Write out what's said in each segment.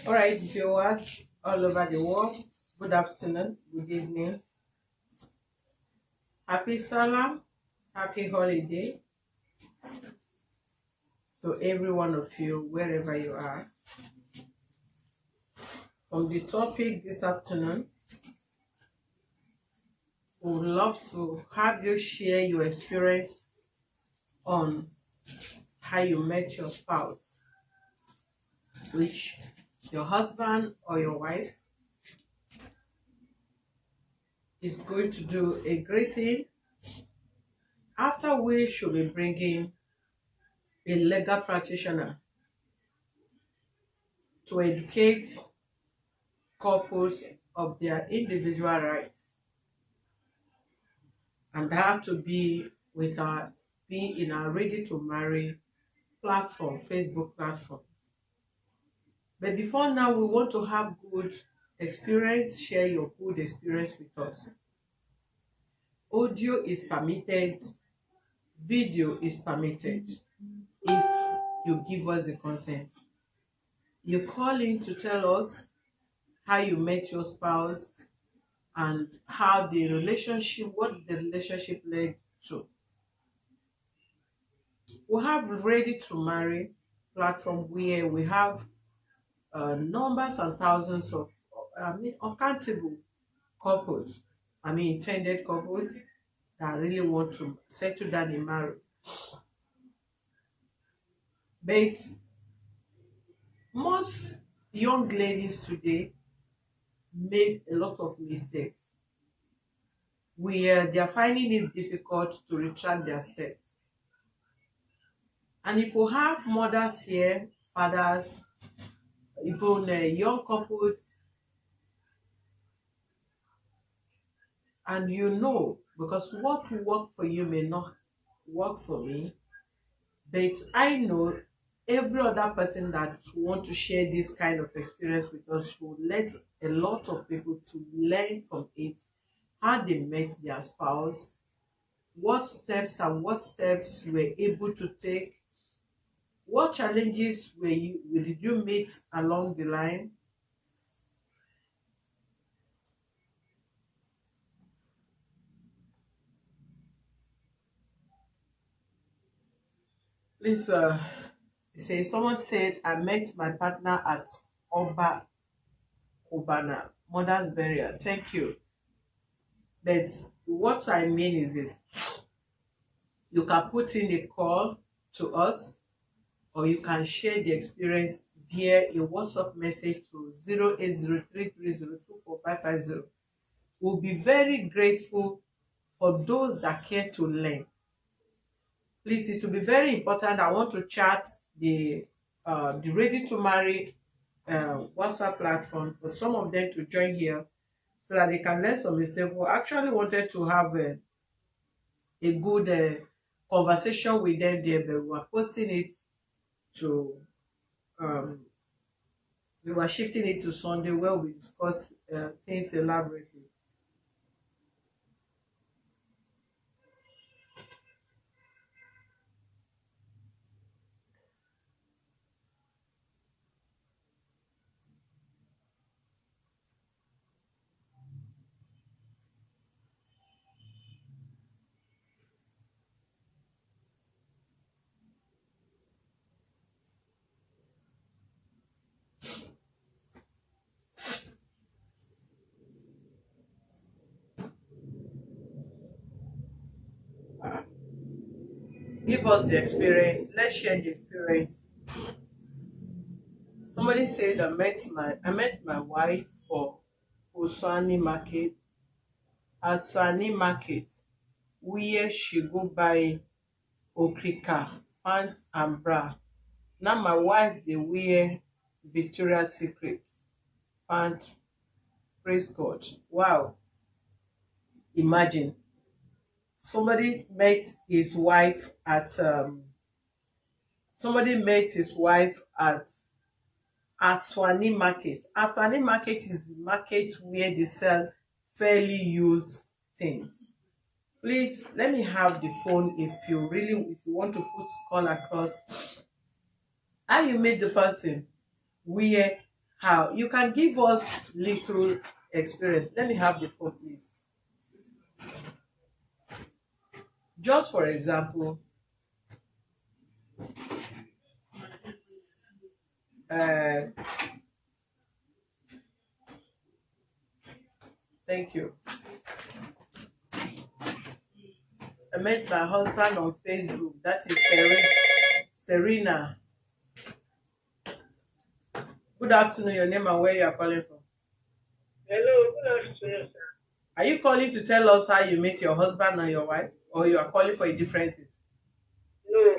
All right, viewers all over the world, good afternoon, good evening, happy Salah, happy holiday to every one of you, wherever you are. From the topic this afternoon, we would love to have you share your experience on how you met your spouse, which your husband or your wife is going to do a great thing, after which she'll be bringing a legal practitioner to educate couples of their individual rights, and that have to be in our ready to marry platform, Facebook platform. But before now, we want to have good experience. Share your good experience with us. Audio is permitted, video is permitted if you give us the consent. You call in to tell us how you met your spouse and what the relationship led to. We have ready to marry platform where we have numbers and thousands of uncountable couples, intended couples that really want to settle down in marriage. But most young ladies today make a lot of mistakes where they are finding it difficult to retract their steps. And if we have mothers here, fathers, even young couples, and because what will work for you may not work for me, but I know every other person that want to share this kind of experience with us will let a lot of people to learn from it, how they met their spouse, what steps you were able to take, what challenges did you meet along the line. Please, someone said, I met my partner at Oba Kubana, Mother's Burial. Thank you. But what I mean is this: you can put in a call to us, or you can share the experience via a WhatsApp message to 08033024550. We'll be very grateful for those that care to learn. Please, it will be very important. I want to chat the Ready to Marry WhatsApp platform for some of them to join here so that they can learn some mistakes. We actually wanted to have a good conversation with them there, but to um, we were shifting it to Sunday where we discuss things elaborately. Uh, Give us the experience. Let's share the experience. Somebody said I met my wife for Oswani Market, Aswani Market, where she go buy okrika, pants and bra. Now my wife they wear Victoria's Secret pant. Praise God. Wow. Imagine somebody met his wife at Aswani Market. Aswani Market is the market where they sell fairly used things. Please let me have the phone if you want to put call across how you meet the person, where, how you can give us little experience. Let me have the phone, please. Just for example, uh, thank you. I met my husband on Facebook. That is Serena. Good afternoon. Your name and where you are calling from? Hello, good afternoon, sir. Are you calling to tell us how you met your husband and your wife, or you are calling for a different thing? No,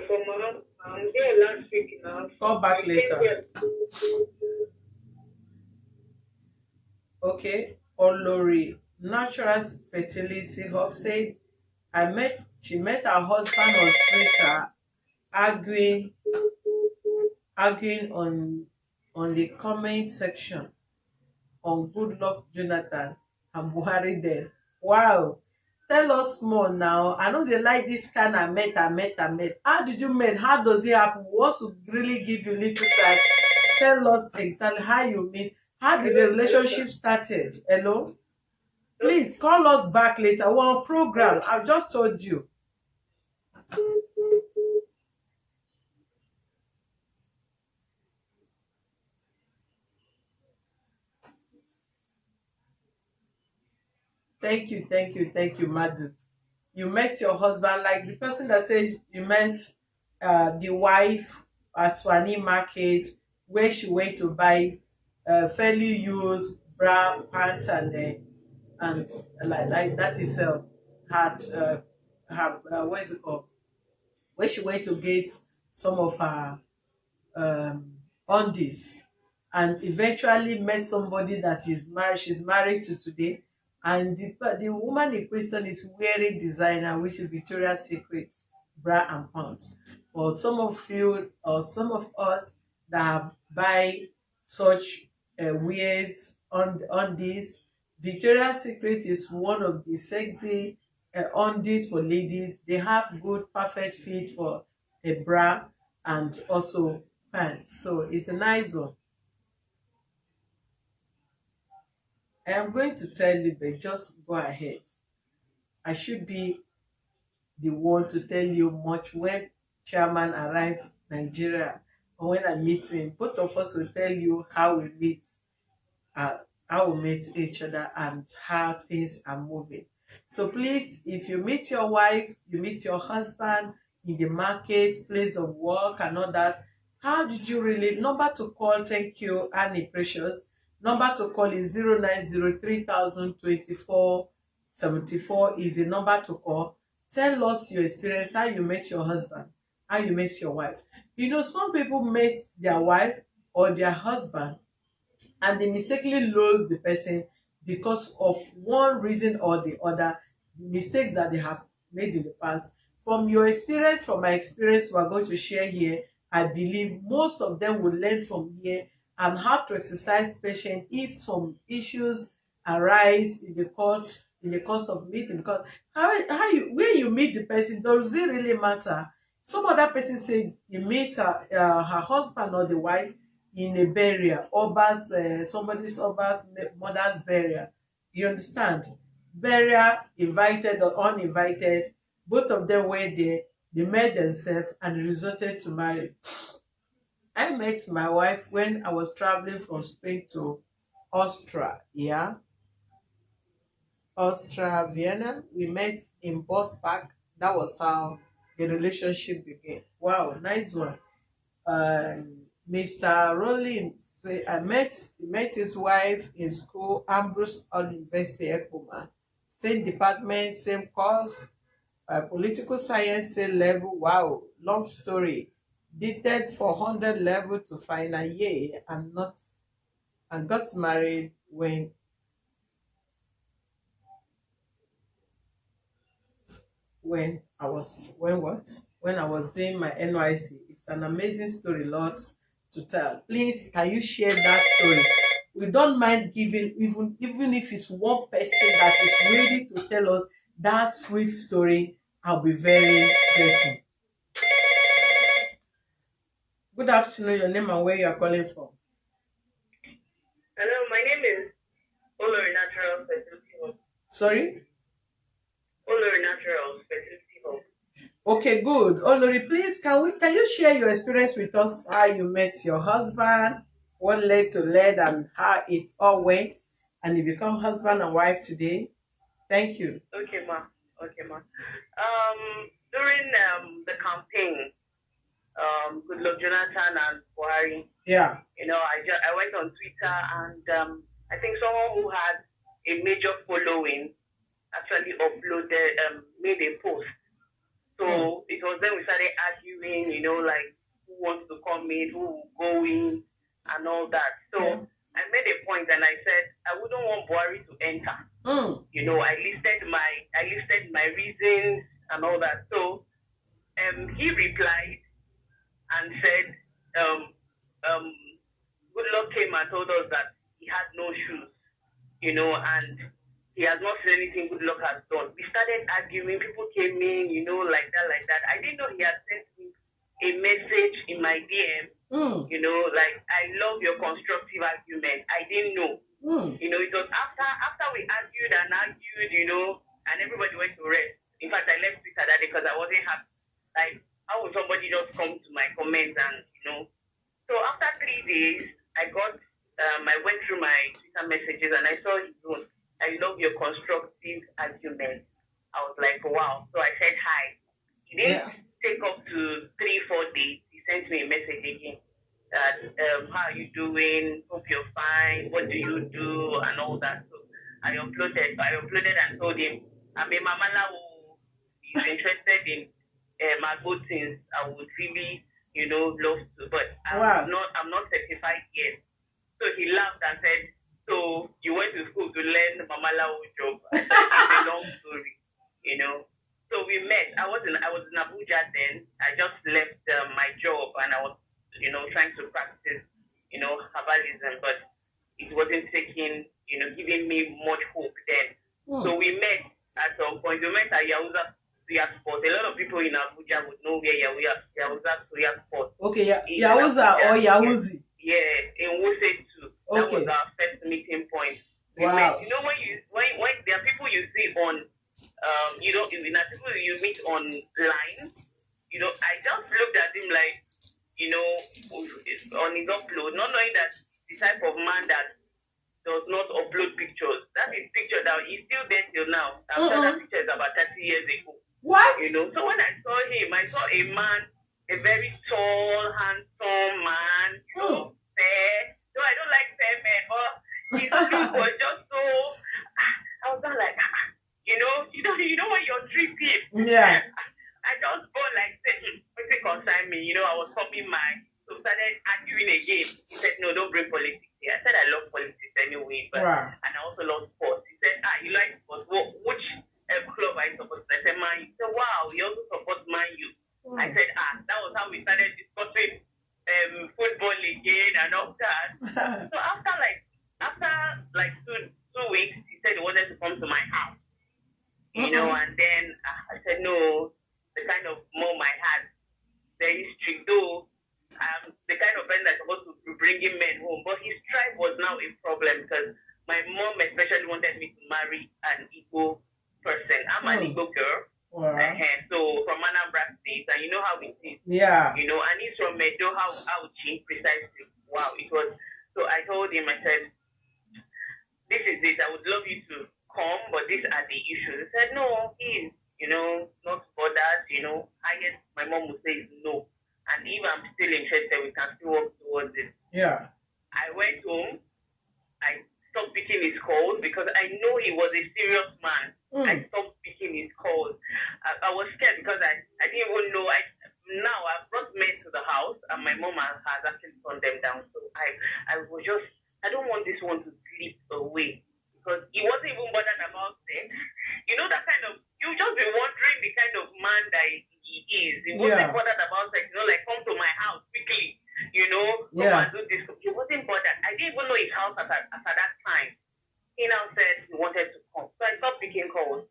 I'm there last week now. Call I back came later. there. Okay. Olori Natural Fertility Hub said, she met her husband on Twitter arguing arguing on the comment section on Goodluck Jonathan and Buhari then. Wow. Tell us more now. I know they like this kind of met. How did you meet? How does it happen? We want to really give you little time. Tell us exactly how you meet. How did the Hello, sir. relationship started? Hello? Hello, Please call us back later. We're on program. hello. I've just told you. Thank you, madam. You met your husband, like the person that said you met the wife at Swani Market, where she went to buy fairly used bra, pants, and like that is her what is it called? Where she went to get some of her um, undies, and eventually met somebody that is married. She's married to today, and the woman in question is wearing designer, which is Victoria's Secret bra and pants. For some of you or some of us that buy such wears on this, Victoria's Secret is one of the sexy undies for ladies. They have good perfect fit for a bra and also pants. So it's a nice one. I am going to tell you, but just go ahead. I should be the one to tell you much when chairman arrive Nigeria or when I meet him. Both of us will tell you uh, how we meet each other and how things are moving. So please, if you meet your wife, you meet your husband in the market, place of work, and all that, how did you really? Number to call, thank you, Annie Precious. Number to call is 090302474 is the number to call. Tell us your experience, how you met your husband, how you met your wife. You know, some people met their wife or their husband and they mistakenly lose the person because of one reason or the other, mistakes that they have made in the past. From your experience, from my experience, we are going to share here. I believe most of them will learn from here and how to exercise patience if some issues arise in the course of meeting. Because how you where you meet the person, does it really matter? Some other person said you meet her husband or the wife in a burial, somebody's mother's burial. You understand? Burial, invited or uninvited, both of them were there. They met themselves and resulted to marry. I met my wife when I was traveling from Spain to Austria. Yeah, Austria, Vienna. We met in bus park. That was how the relationship began. Wow, nice one. Mr. Rollins say I met his wife in school, Ambrose University, Ekuma. Same department, same course, political science, same level. Wow, long story. Dated for 100 level to final year and got married when I was doing my NYC. It's an amazing story, lots to tell. Please, can you share that story? We don't mind giving, even if it's one person that is ready to tell us that sweet story. I'll be very grateful. Good afternoon. Your name and where you are calling from? Olori Natural Fertility Hub. Sorry? Olori Natural Fertility Hub. Okay, good. Olori, please can you share your experience with us, how you met your husband, what led to lead and how it all went, and you become husband and wife today? Thank you. Okay, ma. Okay, ma. During the campaign, Goodluck Jonathan and Buhari, Yeah. I went on Twitter and I think someone who had a major following actually made a post. So it was then we started arguing, like who wants to come in, who will go in, and all that. So Yeah. I made a point and I said I wouldn't want Buhari to enter. I listed my reasons and all that. So he replied and said, um, um, Good Luck came and told us that he had no shoes, and he has not seen anything Good Luck has done. We started arguing. People came in, like that, like that. I didn't know he had sent me a message in my DM, like, I love your constructive argument. I didn't know. It was after we argued and argued, and everybody went to rest. In fact, I left Twitter that day because I wasn't happy. Like, how would somebody just come to my comments and. So after 3 days, I went through my Twitter messages and I saw his own. I love your constructive argument. I was like, wow. So I said hi. He didn't take up to 3-4 days. He sent me a message again that how are you doing? Hope you're fine. What do you do? And all that. So I uploaded and told him I'm a mamala who is interested in my good things. I would really, love to, but I'm not certified yet. So he laughed and said, so you went to school to learn Mamala job. I said, it's a long story. So we met. I was in Abuja then. I just left my job and I was, trying to practice, herbalism, but it wasn't giving me much hope then. So we met at some point. We met at Yahuza Suya Sport. A lot of people in Abuja would know where Yahuza Suya Sport. Okay, Yahuza or Yahuzi? Yeah, in Wuse too. That was our first meeting point. We met. When there are people you see on, people you meet online, I just looked at him like, on his upload, not knowing that the type of man that does not upload pictures. That is picture that he's still there till now. I'm sure that picture is about 30 years ago. What? So when I saw him, I saw a man, a very tall, handsome man, fair. No, I don't like fair men, but his look was just so. I was not like, when you're tripping. Yeah. I just go like, what's it concern me? I was popping mine. So started arguing again. He said, no, don't bring politics here. I said, I love politics anyway, and I also love sports. He said, you like sports? Which club I support? I said, Man U. He said, wow, you also support Man U. I said, that was how we started discussing football again and all that. So after two weeks, he said he wanted to come to my house. And then I said, no, the kind of mom I had, very strict, though I'm the kind of friend that's supposed to be bringing men home. But his tribe was now a problem because my mom especially wanted me to marry an Igbo person. I'm an Igbo girl. So from Anambra State, and you know how it is. Yeah. And he's from Medo, Auchi, precisely. Wow, it was. So I told him, I said, this is it. I would love you to come, but these are the issues. He said, no, he's, not bothered, highest my mom would say is no. And if I'm still interested, we can still work towards it. Yeah. I went home. I stopped picking his calls because I know he was a serious man. I stopped picking his calls. I was scared because I didn't even know. Now I've brought men to the house and my mom has actually turned them down. So I was just, I don't want this one to slip away because he wasn't even bothered about sex. That kind of, you just be wondering the kind of man that he is. He wasn't bothered about sex, like come to my house quickly, come and do this. He wasn't bothered. I didn't even know his house at that time. He now said he wanted to come. So I stopped picking calls.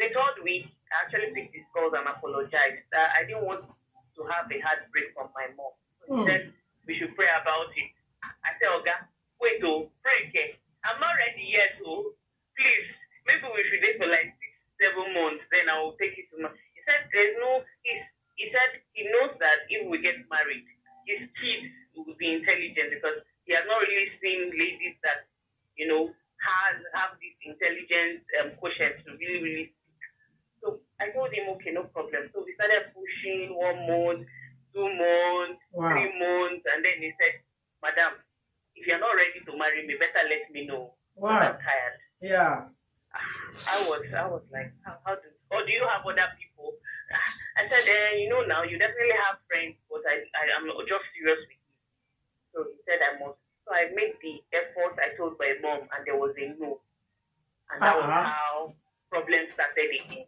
The third week, I actually picked his calls and apologized. I didn't want to have a heartbreak from my mom. So he said we should pray about it. I said, Oga, wait, pray, okay? I'm not ready yet. So problem because he has not really seen ladies that, have this intelligence quotient to really, really speak. So I told him, okay, no problem. So we started pushing 1 month, 2 months, Wow. 3 months, and then he said, Madam, if you're not ready to marry me, better let me know because Wow. I'm tired. Yeah. I was like, how do? Or do you have other people? I said, now you definitely have friends, but I'm just serious with you. So he said I must. So I made the effort. I told my mom, and there was a no, and that was Uh-uh. how problems started again.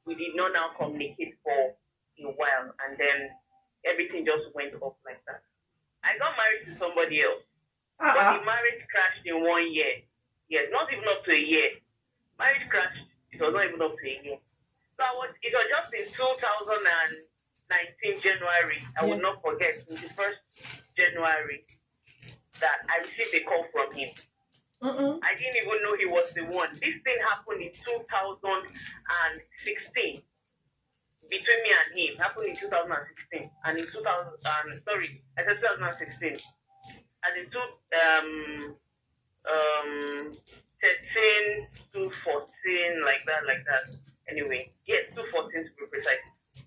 We did not now communicate for a while, and then everything just went off like that. I got married to somebody else, but the Uh-uh. marriage crashed in 1 year. Yes, not even up to a year. Marriage crashed. It was not even up to a year. So it was just in 2019 January. I Yeah. would not forget, in the first January, that I received a call from him. Mm-mm. I didn't even know he was the one. This thing happened in 2016 between me and him. Happened in 2016, and in 2000. Sorry, I said 2016, and in 13 to 14, like that. Anyway, yes, 214 to be precise.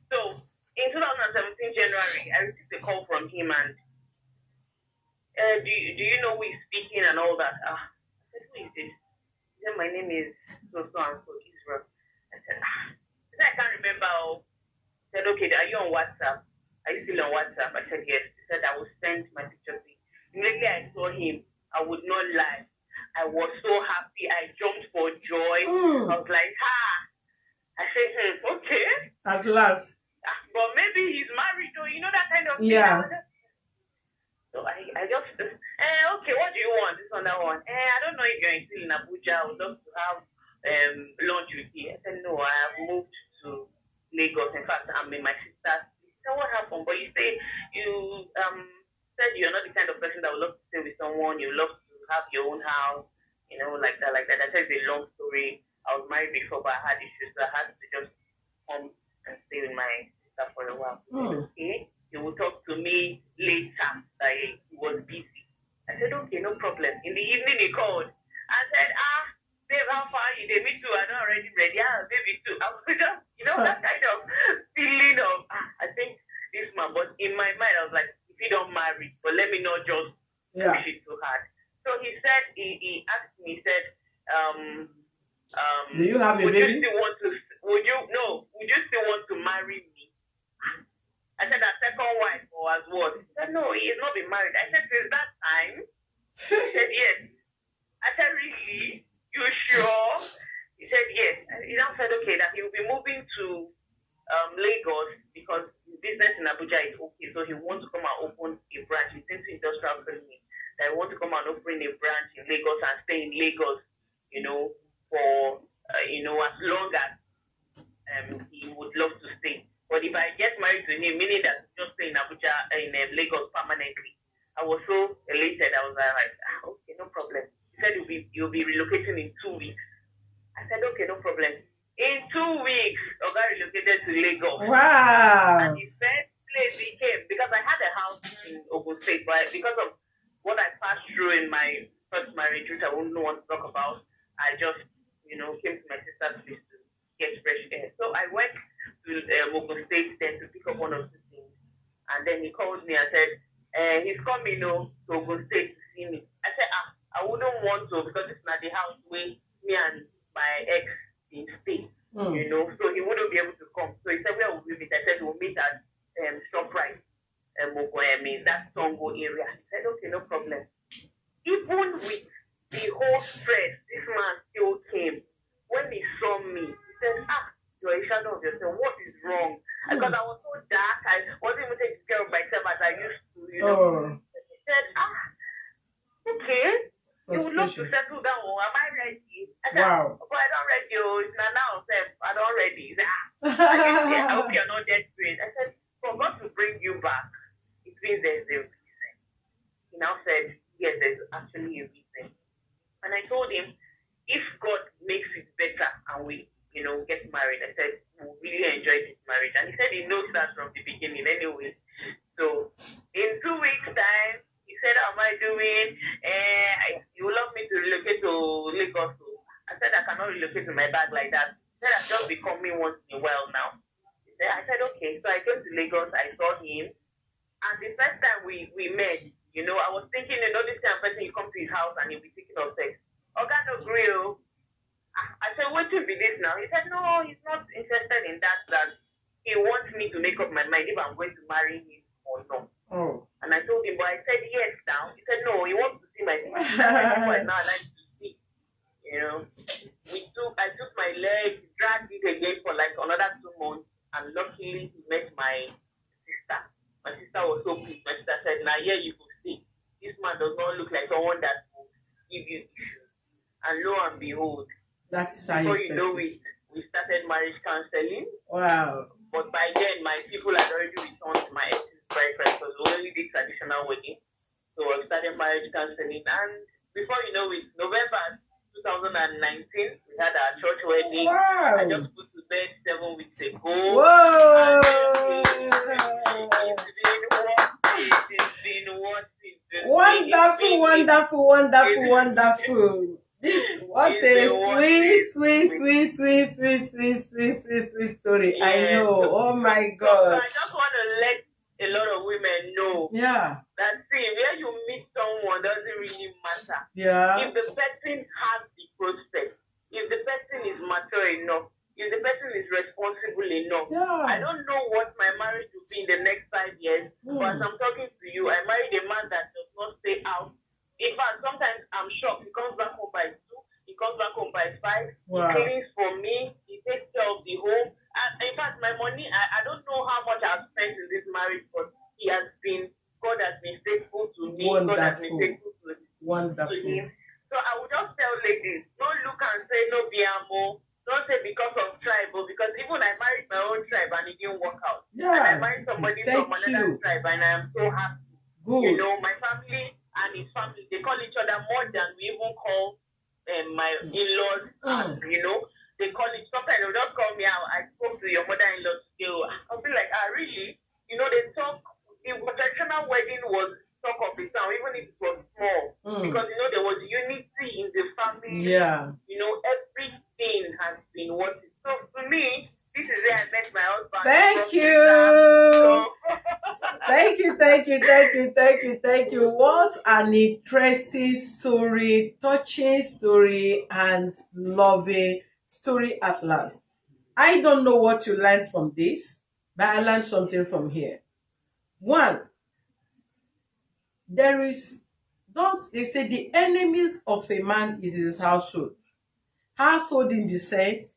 So in 2017 January, I received a call from him, and do you know who is speaking and all that? I said, who is this? He said, my name is so and so Israel. I can't remember. He said, okay, are you on WhatsApp? Are you still on WhatsApp? I said, yes. He said, I will send my picture to you. Immediately I saw him, I would not lie. I was so happy. I jumped for joy. I was like, I said, okay. At last. But maybe he's married, or that kind of thing. Yeah. So I just, okay, what do you want? This one, that one. I don't know if you're still in Abuja. I would love to have lunch with you. I said, no, I have moved to Lagos. In fact, I'm in my sister's. He said, what happened? But you said you're not the kind of person that would love to stay with someone. You love to have your own house, like that. I said, it's a long story. I was married before, but I had issues, so I had to just come and stay with my sister for a while. He said, okay, he will talk to me later. He was busy. I said, okay, no problem. In the evening, he called. I said, babe, how far are you? Me too. I'm not already ready. Baby too. I was just, that kind of feeling of, I think this man. But in my mind, I was like, if you don't marry, but let me not just push it too hard. So he said, he asked me, he said, do you have a would baby? Would you still want to marry me? I said, a second wife or as what? He said, no, he has not been married. I said, since that time? He said, yes. I said, really? You sure? He said, yes. And he now said, okay, that he will be moving to Lagos because his business in Abuja is okay. So he wants to come and open a branch. He's into industrial training. That he wants to come and open a branch in Lagos and stay in Lagos, for, as long as he would love to stay. But if I get married to him, meaning that just stay in Abuja, in Lagos permanently, I was so elated. I was like, okay, no problem. He said you'll be relocating in 2 weeks. I said, okay, no problem. In 2 weeks, Oga relocated to Lagos. Wow. And the first place he came, because I had a house in Ogun State, but because of what I passed through in my first marriage, which I wouldn't want to talk about, I just, came to my sister's place to get fresh air. So I went to Ogun State then to pick up one of the things. And then he called me and said, he's coming to Ogun State to see me. I said, I wouldn't want to because it's not the house where me and my ex in stay, so he wouldn't be able to come. So he said, where will we meet? I said, we'll meet at ShopRite, that Tongo area. He said, okay, no problem. Even with the whole stress, this man still came. When he saw me, he said, you're a shadow of yourself. What is wrong? Because I was so dark, I wasn't even taking care of myself as I used to, He said, okay, you would love to settle down. Am I ready? I said, wow. But I don't ready. It's not now, I don't ready. He said, I hope you're not desperate. I said, for God to bring you back, it means there's a reason. He now said, yes, there's actually a reason. And I told him, if God makes it better and we, get married, I said, we'll really enjoy this marriage. And he said he knows that from the beginning anyway. So in 2 weeks' time, he said, how am I doing? You would love me to relocate to Lagos. I said, I cannot relocate to my bag like that. He said, I'm just becoming once in a while now. I said, okay. So I came to Lagos. I saw him. And the first time we met, I was thinking, this kind of person, you come to his house and he'll be thinking of sex. Oga no grill. I said, what will be this now? He said, no, he's not interested in that he wants me to make up my mind if I'm going to marry him or not. Oh. And I told him, but I said yes now. He said, no, he wants to see my face. Now I like to see. I took my leg, dragged it again for like another 2 months, and luckily he met my sister. My sister was so pleased. My sister said, now here you go see. This man does not look like someone that will give you issues. And lo and behold, that is how before you know it, we started marriage counseling. Wow. But by then, my people had already returned to my ex's boyfriend because we only did traditional wedding. So I started marriage counseling. And before you know it, November 2019, we had our church wedding. Wow. I just put to bed 7 weeks ago. Whoa! It's been wonderful, wonderful, wonderful, wonderful. What a sweet story. Yeah. I know. Oh my God. So I just want to let a lot of women know. Yeah. That where you meet someone doesn't really matter. Yeah. If the person has the prospect, if the person is mature enough, if the person is responsible enough. Yeah. I don't know what my marriage will be in the next 5 years, but as I'm talking to you, I married a man that does not stay out. In fact, sometimes I'm shocked. He comes back home by 2, he comes back home by 5. Wow. He cleans for me, he takes care of the home. And in fact, my money, I don't know how much I've spent in this marriage, but God has been faithful to me. Wonderful. God has been faithful to him. So I would just tell ladies, don't look and say no biamo. Don't say because of tribe, but because even I married my own tribe and it didn't work out. Yeah. And I married somebody from another tribe and I am so happy. Good. My family and his family, they call each other more than we even call my in-laws. They call it, sometimes they'll just call me out. I spoke to your mother-in-law today. I'll be like, really? They talk, the traditional wedding was talk of the town, even if it was small. Because, there was unity in the family. Yeah. Everything has been working. So to me, this is where I met my husband. Thank you. Thank you. What an interesting story, touching story, and loving story at last. I don't know what you learned from this, but I learned something from here. One, they say the enemy of a man is his household. Household in the sense,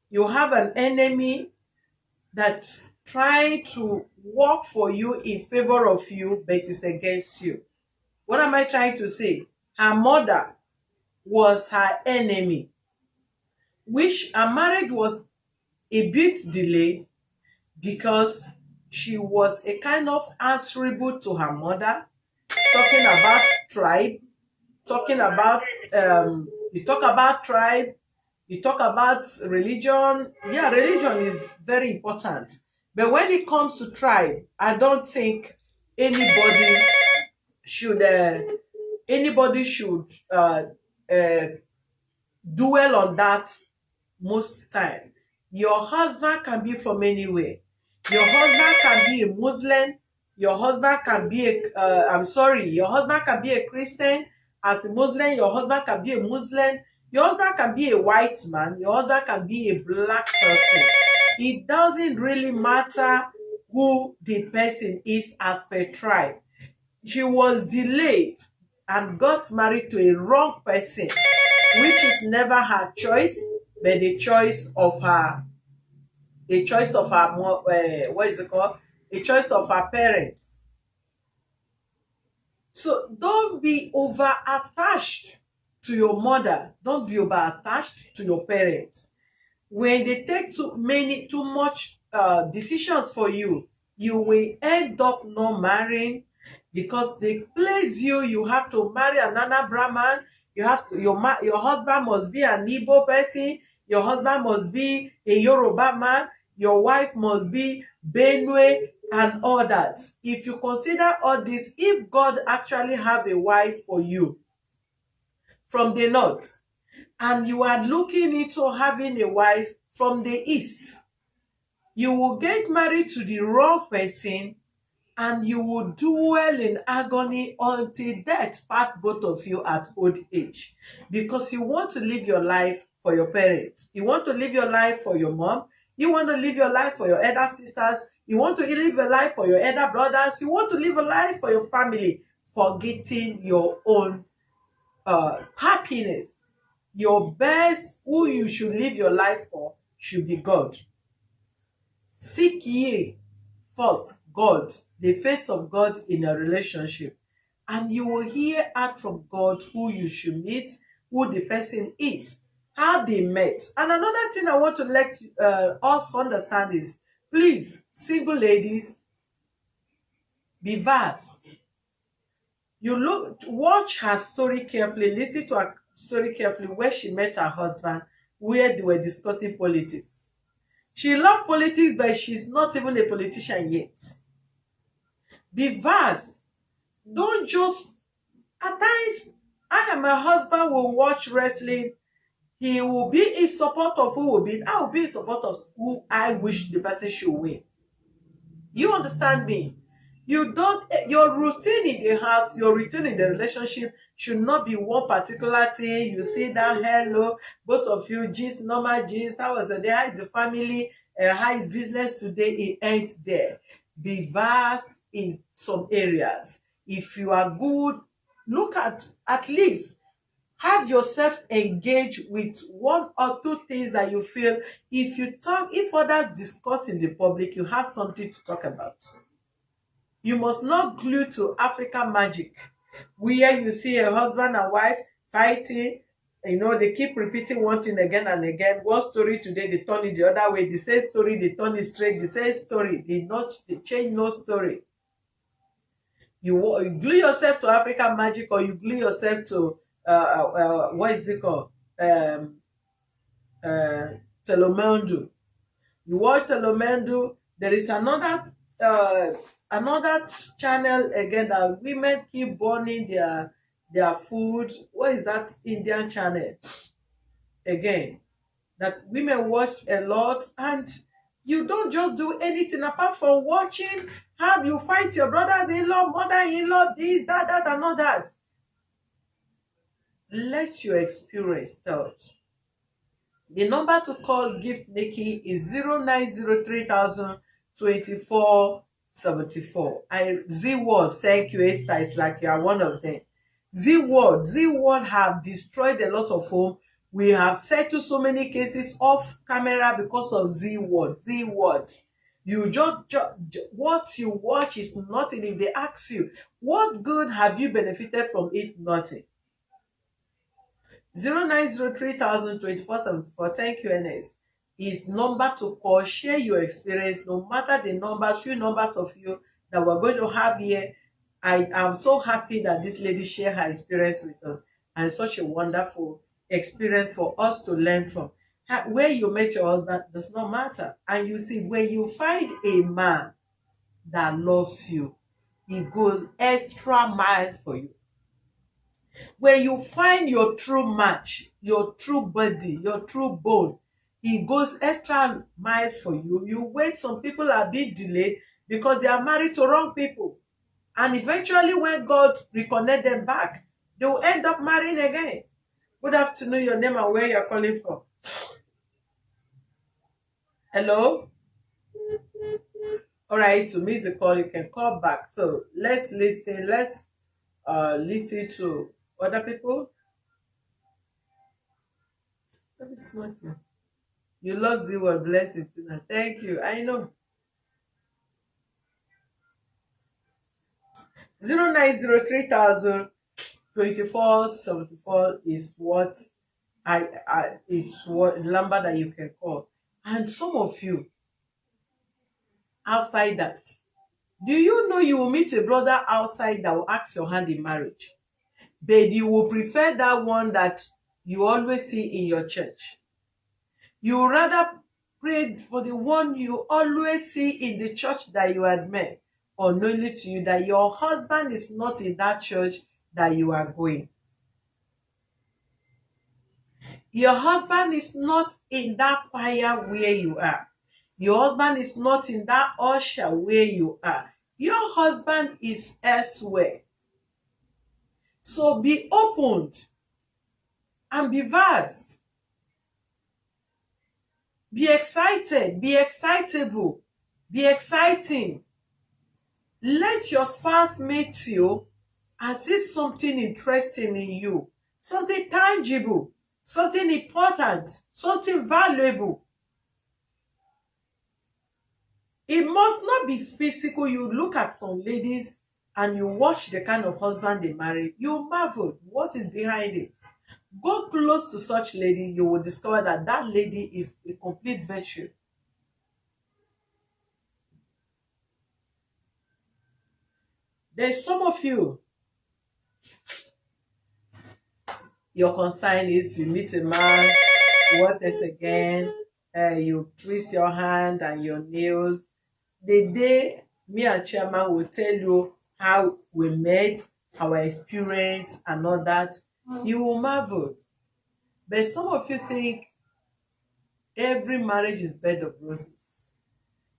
you have an enemy that's trying to work for you in favor of you, but is against you. What am I trying to say? Her mother was her enemy, which her marriage was a bit delayed because she was a kind of answerable to her mother, talking about tribe, talking about you talk about tribe, you talk about religion. Yeah, religion is very important. But when it comes to tribe, I don't think anybody should dwell on that most time. Your husband can be from anywhere. Your husband can be a Muslim. Your husband can be your husband can be a Christian. As a Muslim, your husband can be a Muslim. Your husband can be a white man. Your husband can be a black person. It doesn't really matter who the person is as per tribe. She was delayed and got married to a wrong person, which is never her choice, but the choice of her, a choice of her, a choice of her parents. So don't be over attached to your mother. Don't be over attached to your parents. When they take too much decisions for you, you will end up not marrying, because they place you have to marry another Brahman. You have to, your husband must be an Igbo person. Your husband must be a Yoruba man. Your wife must be Benue, and all that. If you consider all this, if God actually have a wife for you from the north, and you are looking into having a wife from the east, you will get married to the wrong person, and you will dwell in agony until death part both of you at old age, because you want to live your life for your parents, you want to live your life for your mom, you want to live your life for your elder sisters, you want to live your life for your elder brothers, you want to live a life for your family, forgetting your own happiness. Your best, who you should live your life for, should be God. Seek ye first God, the face of God in a relationship, and you will hear out from God who you should meet, who the person is, how they met. And another thing I want to let us understand is, please, single ladies, be vast. You look, watch her story carefully, listen to her story carefully, where she met her husband, where they were discussing politics. She loved politics, but she's not even a politician yet. Be vast. Don't just, at times, I and my husband will watch wrestling. He will be in support of who will be. I will be in support of who I wish the person should win. You understand me? You don't, your routine in the house, your routine in the relationship should not be one particular thing. You sit down, hello, both of you, gist, normal gist, how was the day, how is the family, how is business today? It ends there. Be vast in some areas. If you are good, look at least have yourself engage with one or two things that you feel, if you talk, if others discuss in the public, you have something to talk about. You must not glue to African magic, where you see a husband and wife fighting. They keep repeating one thing again and again. One story today, they turn it the other way. The same story, they turn it straight. The same story, they change no story. You glue yourself to African magic, or you glue yourself to what is it called? Uh, Telemundo. You watch Telemundo. There is another channel again that women keep burning their food. What is that Indian channel again that women watch a lot? And you don't just do anything apart from watching how you fight your brothers-in-law, mother-in-law, this, that, and all that. Let your experience tell it. The number to call Gift Nikki is 0903 000 2474. Z Word, thank you, Esther. It's like you are one of them. Z Word have destroyed a lot of home. We have settled so many cases off camera because of Z Word. You just what you watch is nothing. If they ask you, what good have you benefited from it? Nothing. 0903 000 2474. Thank you, NS. Is number to call. Share your experience, no matter the numbers, few numbers of you that we're going to have here. I am so happy that this lady shared her experience with us, and it's such a wonderful experience for us to learn from. Where you met your husband does not matter. And you see, when you find a man that loves you, he goes extra mile for you. When you find your true match, your true body, your true bone, he goes extra mile for you. You wait, some people are being delayed because they are married to wrong people. And eventually when God reconnect them back, they will end up marrying again. Good afternoon, your name and where you're calling from. Hello? All right, to miss the call, you can call back. So let's listen to other people. Let me smart you. You love the word blessing tonight. Thank you. I know. 0903 000 2474 is what is what number that you can call. And some of you outside that, do you know you will meet a brother outside that will ask your hand in marriage, but you will prefer that one that you always see in your church? You would rather Pray for the one you always see in the church that you admire, unknowingly to you, that your husband is not in that church that you are going. Your husband is not in that choir where you are. Your husband is not in that usher where you are. Your husband is elsewhere. So be opened and be vast. Be excited. Be excitable. Be exciting. Let your spouse meet you and see something interesting in you, something tangible, something important, something valuable. It must not be physical. You look at some ladies and you watch the kind of husband they marry, you marvel what is behind it. Go close to such lady, you will discover that that lady is a complete virtue. There's some of you, your concern is you meet a man, what else again? You twist your hand and your nails. The day me and Chairman will tell you how we met, our experience and all that, you will marvel. But some of you think every marriage is bed of roses.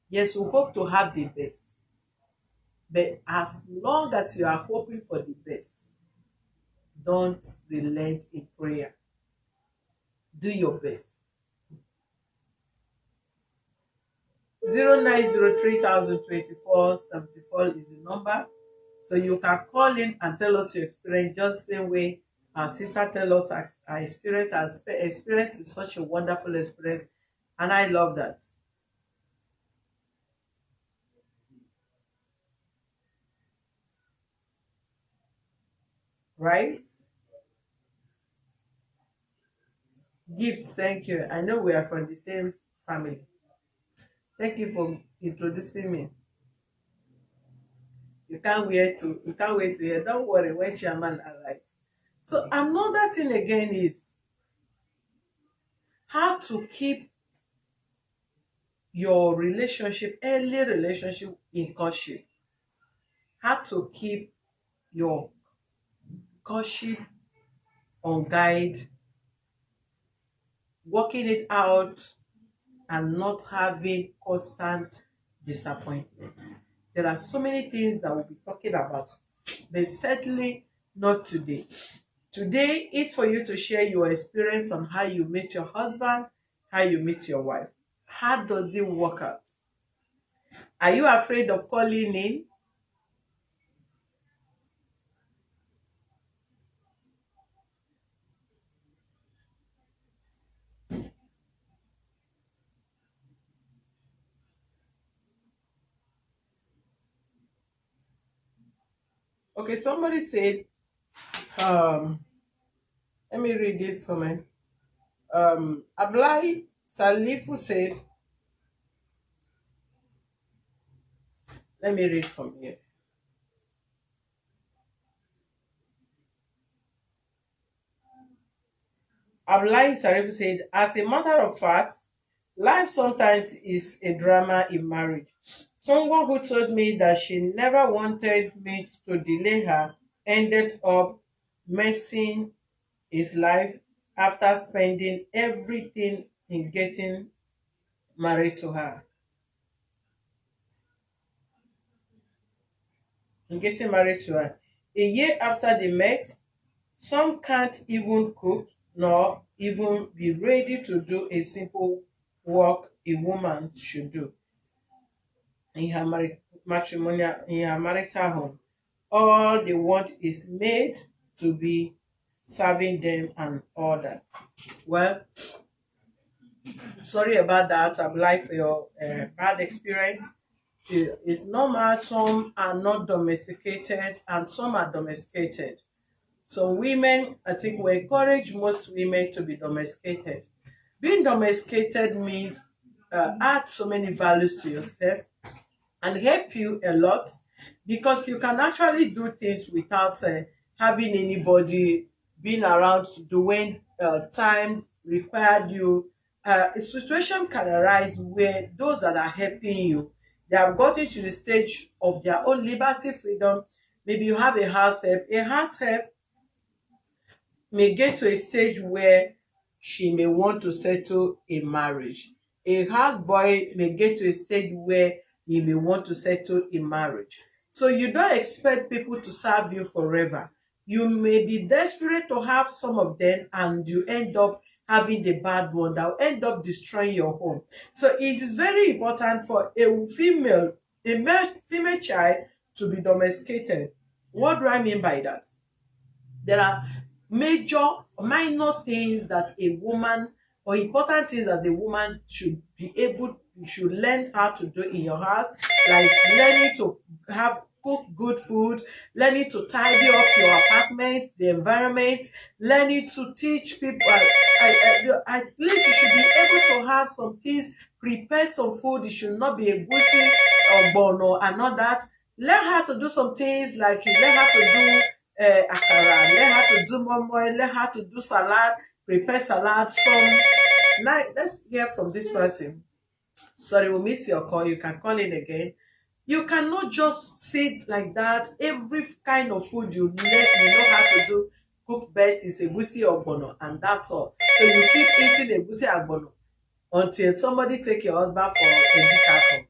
Yes, we hope to have the best. But as long as you are hoping for the best, don't relent in prayer. Do your best. 0903 024 74 is the number. So you can call in and tell us your experience just the same way our sister tell us her experience. Her experience is such a wonderful experience, and I love that. Right? Gift, thank you. I know we are from the same family. Thank you for introducing me. You can't wait to hear. Don't worry when Chairman arrives. So another thing again is how to keep your relationship, early relationship in courtship. How to keep your courtship on guide, working it out and not having constant disappointment. There are so many things that we'll be talking about, but certainly not today. Today is for you to share your experience on how you meet your husband, how you meet your wife. How does it work out? Are you afraid of calling in? Okay, somebody said, um, let me read this comment. Ablai Salifu said, let me read from here. Ablai Salifu said, as a matter of fact, life sometimes is a drama in marriage. Someone who told me that she never wanted me to delay her ended up messing his life after spending everything in getting married to her. A year after they met, some can't even cook nor even be ready to do a simple work a woman should do in her marital home. All they want is maid to be serving them and all that. Well, sorry about that. I'm like for your bad experience. It's normal. Some are not domesticated and some are domesticated. So women, I think we encourage most women to be domesticated. Being domesticated means add so many values to yourself and help you a lot because you can actually do things without having anybody being around to do when time required you. a situation can arise where those that are helping you, they have gotten to the stage of their own liberty, freedom. Maybe you have a house help. A house help may get to a stage where she may want to settle a marriage. A houseboy may get to a stage where he may want to settle a marriage. So you don't expect people to serve you forever. You may be desperate to have some of them and you end up having the bad one that will end up destroying your home. So it is very important for a female child to be domesticated. What do I mean by that? There are major minor things that a woman, or important things that the woman should learn how to do in your house, like learning to have cook good food, learning to tidy up your apartment, the environment, learning to teach people. At least you should be able to have some things, prepare some food. It should not be a goosey or bono and all that. Learn how to do some things, like you learn how to do akara, learn how to do momo, learn how to do salad, prepare salad. Let's hear from this person. Sorry, we miss your call. You can call in again. You cannot just sit like that. Every kind of food you know how to do, cook best is egusi ogbono, and that's all. So you keep eating egusi ogbono until somebody take your husband for a dikako.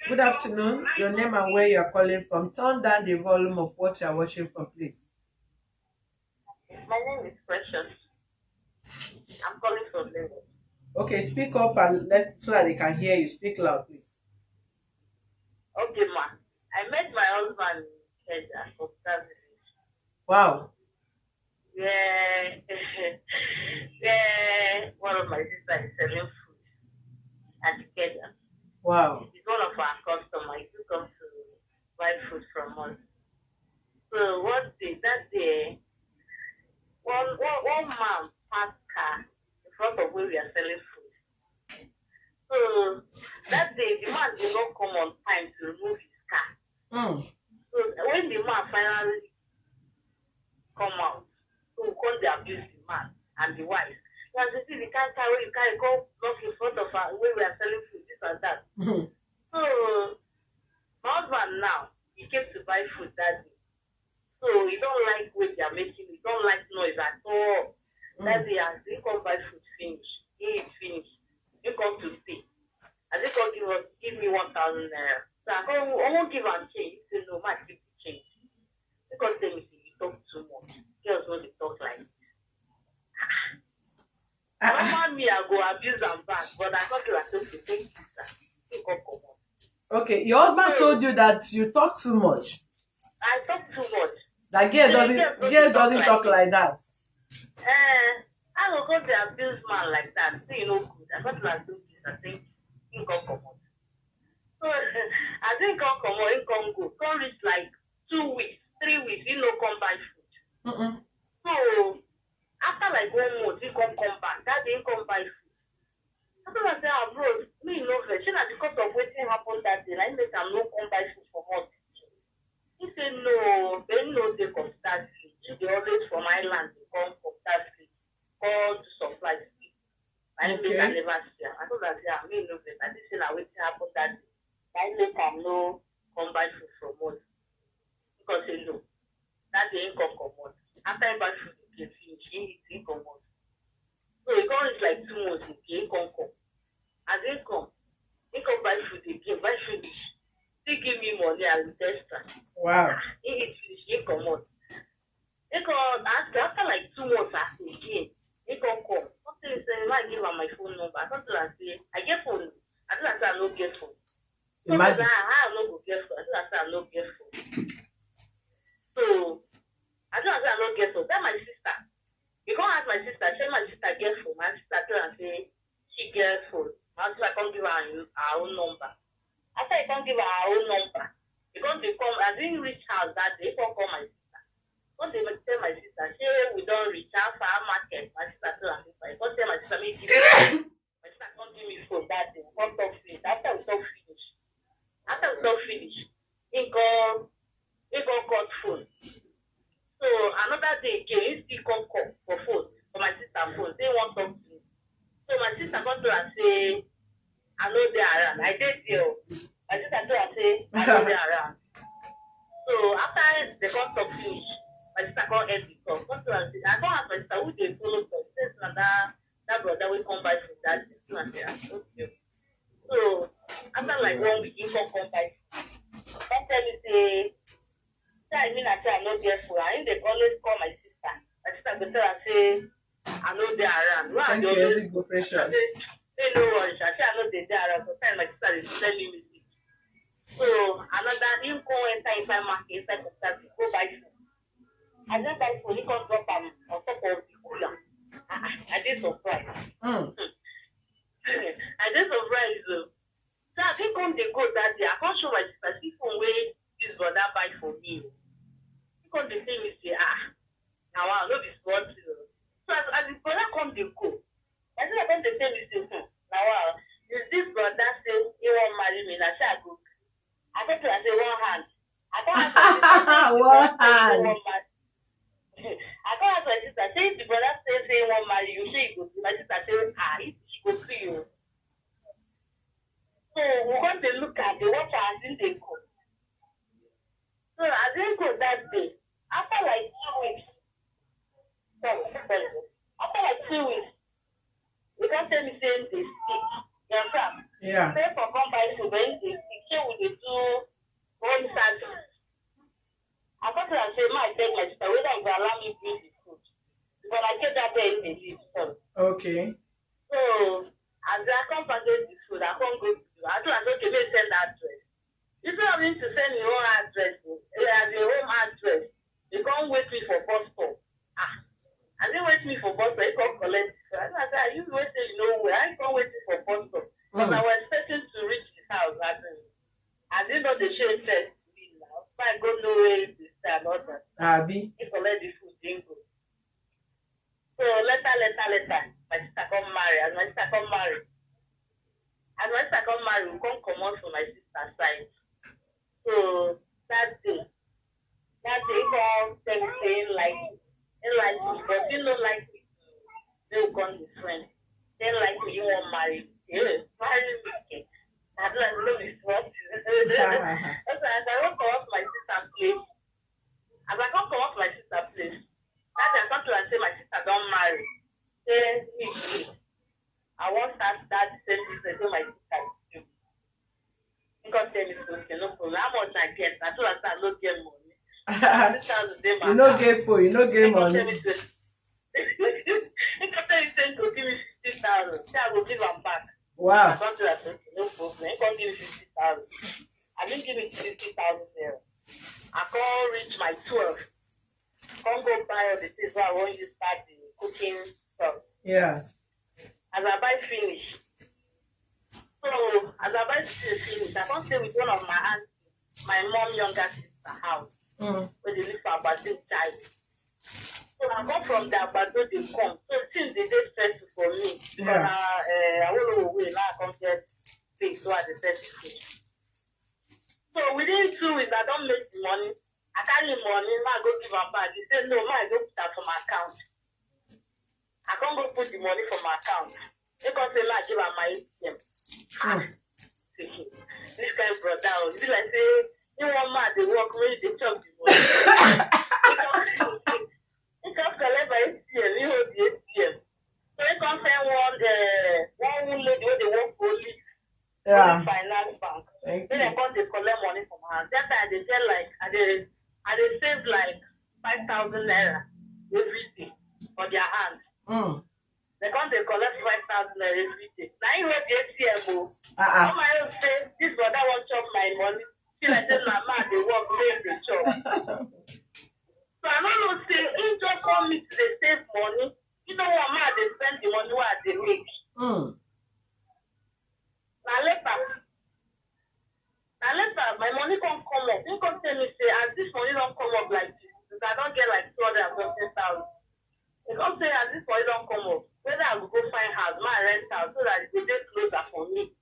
Good afternoon. Your name and where you are calling from. Turn down the volume of what you are watching from, please. My name is Precious. I'm calling from Lagos. Okay, speak up and let so that they can hear you. Speak loud, please. Okay, ma. I met my husband in Kenya for service. Wow. Yeah, yeah. One of my sisters is selling food at Kenya. Wow. He's one of our customers. He comes to buy food from us. So one day, that day, one man passed car in front of where we are selling food. So that day, the man did not come on time to remove his car. So when the man finally come out, so we come to abuse the man and the wife. Now you see, the car where you can't go block in front of our, where we are selling food, this and that. So my husband now, he came to buy food that day. So he don't like what they are making, he don't like noise at all. That day, as he come buy food finish, he eat finish, he come to stay. As he come give me 1,000 naira. So I won't give him change. He said, no, my keep the change. Because tell me, you talk too much. Girls don't talk like this. Normal me, I go abuse and back, but I got to accept to take this. He come come on. Okay, your husband told you that you talk too much. I talk too much. That girl doesn't talk like that. I will go to abuse man like that. See, you know, good. I got to accept this. I think he come come on. So I think come on, he come go. Come reach like 2 weeks, 3 weeks, he no come buy food. So after like 1 month, he come back. That day he come buy food. After I say, bro, me no vex. Shey na because of wetin happen that day, na him make am no come buy food for months. He said no, they no dey come that street. You dey always from island dey come from that street, come to supply street. Na him make I never see am. I told am say, me no vex. I think say na wetin happen that day. Na him make am no come buy food from us. Because say no, that day he come comot. After he buy food again finish, he eat, he comot. So he come reach like 2 months again, he come. As he come buy food again, buy finish. Still give me money as a tester. Wow. He eat finish, he comot. He come after like 2 months again, he come. Something say, I give am my phone number. Something I say, I get phone. I think I say I no get phone. Imagine. I no go get phone. I think I say I no get phone. So I think I say I no get phone. Tell my sister. You can't ask my sister. Say my sister get phone. My sister tell her say she get phone. My sister can't give her own number. After I can't give her own number, because they come, I didn't reach house that day. They can't call my sister. When they tell my sister, say we don't reach out for our market. My sister tell her sister. Can't tell my sister me give me. My sister can't give me phone that day. We can't talk finish. After we talk finish, he got phone. So another day again, he still come call for phone for my sister phone. They want talk to me. So my say, I know they around. I did there. My sister told her, say, I know they around. So after the contact finish, my sister called end the talk. I don't ask my sister who they follow for. She says, that brother will come by from that. And say, okay. So after like 1 week, he come by. Don't tell me, say, I mean, I say, I know they're full. And they always call my sister. My sister will tell her, say, I know they're around. Thank you, go precious. They know what I say, I know they're around. So my sister is telling me. So another him go enter inside market, inside the service, go buy food. I just buy food, he come drop am on top of the cooler. I did surprise. I did surprise. So I think on the go that day, I can't show my sister, see from where this brother buy for me. He come the say me say, now I know this what. So as the brother come the go, I think I come the say me say, now is this brother say he won't marry me? Now say I go. I thought I say one hand. I thought I one hand. I thought I sister say if the brother say one marry you, say he go. My sister say if she go free you. So we want to look at the watch as in they go. So as they go that day, after like 2 weeks, after like 2 weeks, we can't tell me saying they speak. Yeah. Pay for come buy food when they speak. Here we dey do home service. I thought I say, my beg my sister, whether you allow me bring the food. But I get that there in the live. Okay. So as I come package the food, I can't go to I told her, okay, maybe send the address. Instead of him to send your own address, as your home address, you can't wait me for bus stop. And they wait me for bus stop, you can't collect. So I said, you wait till you know where I can't wait for bus stop. Because I was expecting to reach his house. I didn't know the show said to me now. So I go know where it is and all that. Abi. He collect the food, didn't go. So later, my sister come marry. As my sister come marry, we come out from my sister's side. So that day, he come tell me saying like me, but he don't like me. They will come his friend. They like me, you won't marry me. Yeah, marry me. I don't know this what. As I won't come off my sister's place. As I come off my sister's place, that I come to and say my sister don't marry. Say me, I won't start that same business with my sister. Because tell me something, no problem. How much I get? I told her I don't get money. You no get food, you no get money. He can tell you saying to give me 50,000. Say I will give him back. Wow. I don't do that. No problem. He can give me 50,000. I didn't give me 50,000 there. I can't reach my 12. Can't go buy all the things where I want you to start the cooking stuff. Yeah. As I buy finish. So as I buy finish, I can't stay with one of my aunts, my mom younger sister house. Where they live for about 6 child. So I come from the Abado, they come. So since they did stressful for me, because I will go away, now I come get paid, so I decided to food. So within 2 weeks, I don't make the money. I carry money, now I go give them back. They say, no, I go put that from my account. I can't go put the money from my account. They come say, I give them my ATM. This kind of brother, you like say, you want mad, they work, where they chop the money. He can't collect my ATM, he hold the ATM. So he can't send one lady where they work for Leaf. Finance bank. Then they come they collect money from her. That time they tell like I they save like 5,000 naira every day on their hand. They come they collect 5,000 naira every day. Now you hold the ATM. Come my say this brother won't chop my money. Till I tell my man they work, make the chop. So I don't know, say, he just want me to save money. You know what, man, they spend the money what they make. Now later, my money can't come up. You can't tell me, say, as this money don't come up like this, because I don't get like 250,000. You can't say, as this money don't come up, whether I will go find house, my rent house, so that it will get closer for me.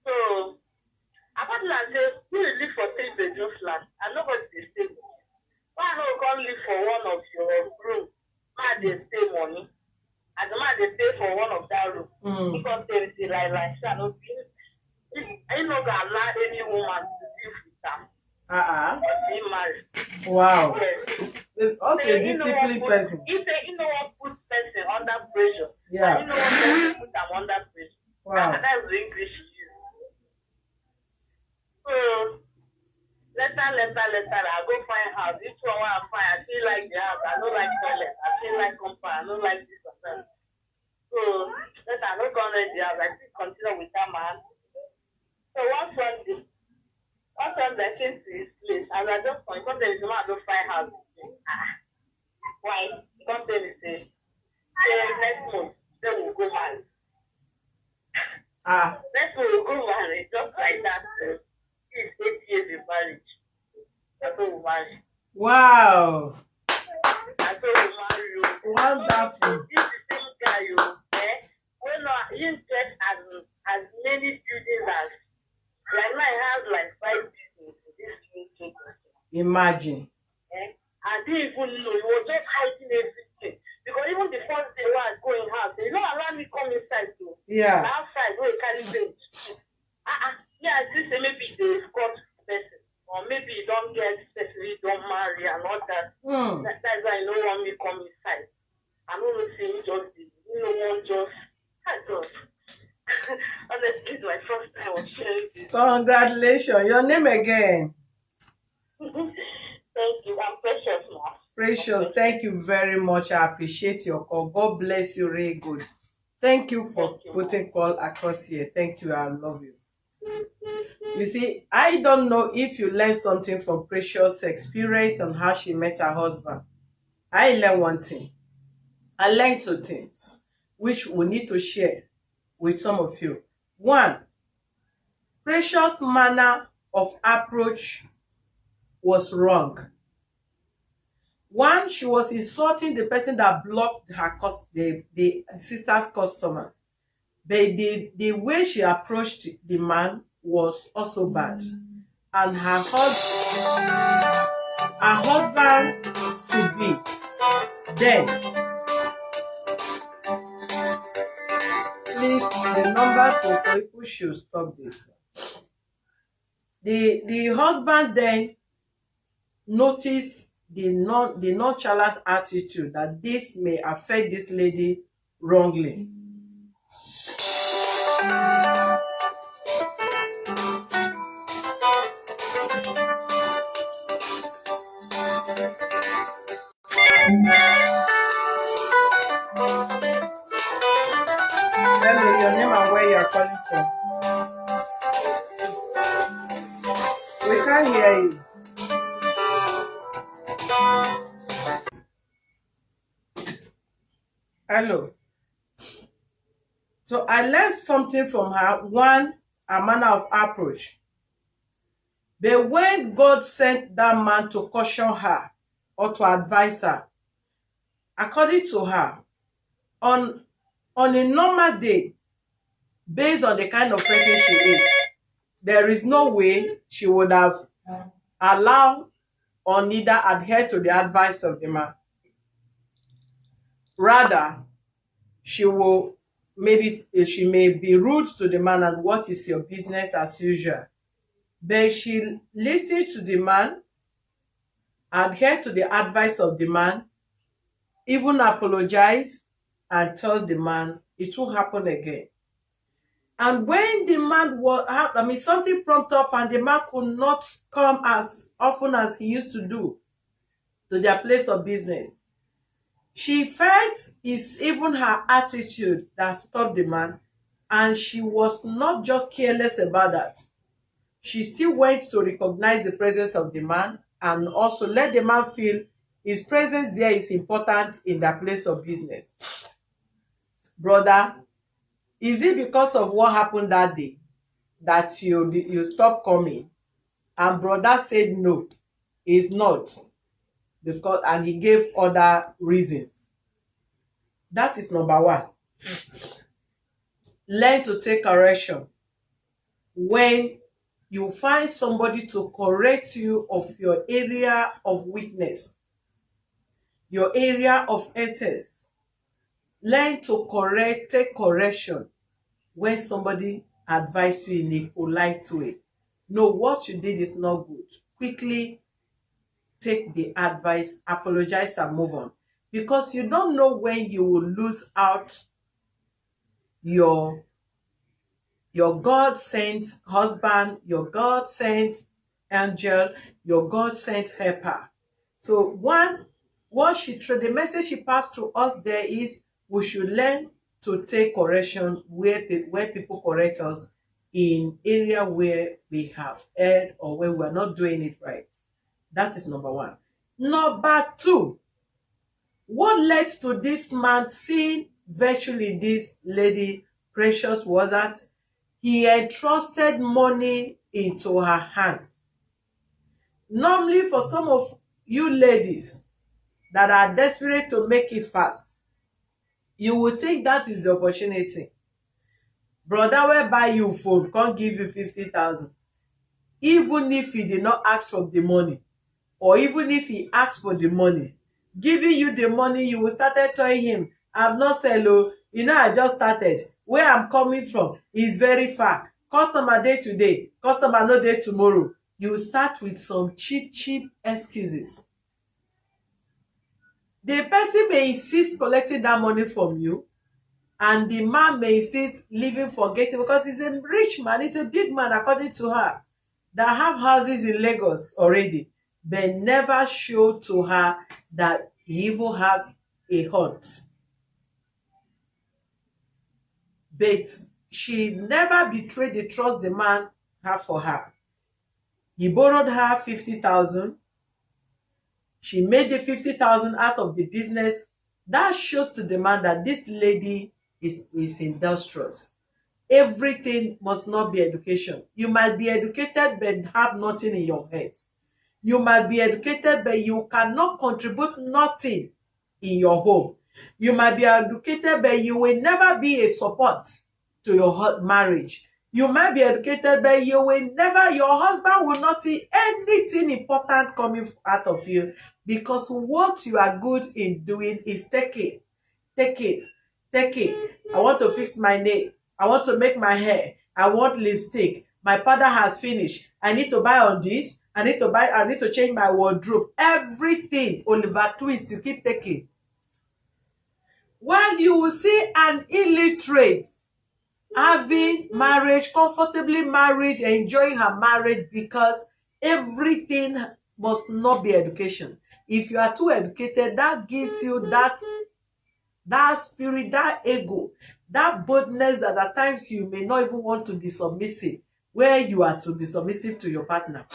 So, apart from that, you will live for 3-bedroom flat, and nobody will stay. Why not come live for one of your room? Man, they stay money. As a man, they pay for one of that room. Mm. Because there is a like, no, I no go allow any woman to live with them. Being married. Wow. Yes. Also a disciplined person. He say you know what put person under pressure. Yeah. And you know what person put them under pressure. Wow. And that's the English you use. So later, I go find house. Each one I find, I feel like the house. I don't like toilet. I feel like compound. I don't like this and that. So later, I don't come ready the house. I still continue with that man. So one Sunday, I came to his place. As I just come, he come tell me, "I don't find house." Why? He come tell me, say next month, then we'll go marry. Next month we'll go marry. Just like that. It's 8 years in marriage. That's what we marry. Wow. That's what we marry. Wonderful. This is the same guy, when you get as many buildings as like now, I have like 5 buildings in this UK. Imagine. I didn't even know. He was just hiding everything. Because even the first day when I was going out, they don't allow me come inside too. Yeah. Outside, where you carry bench. Yeah, I just say maybe they got person. Or maybe you don't get person, you don't marry and all that. That's why you don't want me come inside. I don't know say you just did. You know one just honestly, it's my first time of sharing this. Congratulations. Your name again? Thank you. I'm Precious now. Precious, thank you very much. I appreciate your call. God bless you, really good. Thank you for putting call across here. Thank you. I love you. You see, I don't know if you learned something from Precious' experience on how she met her husband. I learned one thing. I learned 2 things which we need to share with some of you. One, Precious' manner of approach was wrong. One, she was insulting the person that blocked her the sister's customer. But the way she approached the man was also bad. And her husband to be then, please, the number to people should stop this. The husband then noticed the nonchalant attitude that this may affect this lady wrongly. Tell me your name and where you are calling from. We can't hear you. Hello. So I learned something from her. One, a manner of approach. But when God sent that man to caution her or to advise her, according to her, on a normal day, based on the kind of person she is, there is no way she would have allowed or neither adhere to the advice of the man. Rather, she may be rude to the man and what is your business as usual. But she listened to the man, adhered to the advice of the man, even apologized and told the man it will happen again. And when the man something prompted up and the man could not come as often as he used to do to their place of business, she felt it's even her attitude that stopped the man, and she was not just careless about that. She still went to recognize the presence of the man and also let the man feel his presence there is important in their place of business. Brother, is it because of what happened that day that you stopped coming? And brother said no, it's not. And he gave other reasons. That is number one. Learn to take correction. When you find somebody to correct you of your area of weakness, your area of essence, Learn to take correction when somebody advise you in a polite way. No, what you did is not good. Quickly take the advice, apologize, and move on. Because you don't know when you will lose out your God-sent husband, your God-sent angel, your God-sent helper. So the message she passed to us there is we should learn to take correction where people correct us in area where we have erred or where we are not doing it right. That is number one. Number two, what led to this man seeing virtually this lady Precious was that he entrusted money into her hand. Normally, for some of you ladies that are desperate to make it fast, you will think that is the opportunity. Brother will buy you phone, can't give you 50,000. Even if he did not ask for the money, or even if he asked for the money, giving you the money, you will start telling him, I've not sell, oh, I just started. Where I'm coming from is very far. Customer day today, customer no day tomorrow. You will start with some cheap excuses. The person may insist collecting that money from you, and the man may insist living forgetting, because he's a rich man, he's a big man according to her, that have houses in Lagos already, but never show to her that he even have a hunt. But she never betrayed the trust the man had for her. He borrowed her 50,000. She made the 50,000 out of the business. That showed to the man that this lady is industrious. Everything must not be education. You might be educated but have nothing in your head. You might be educated but you cannot contribute nothing in your home. You might be educated but you will never be a support to your marriage. You might be educated but your husband will not see anything important coming out of you, because what you are good in doing is taking. I want to fix my nail. I want to make my hair. I want lipstick. My father has finished. I need to buy on this. I need to change my wardrobe. Everything, Oliver Twist, you keep taking. While you will see an illiterate having marriage, comfortably married, enjoying her marriage, because everything must not be education. If you are too educated, that gives you that spirit, that ego, that boldness that at times you may not even want to be submissive, where you are to be submissive to your partner.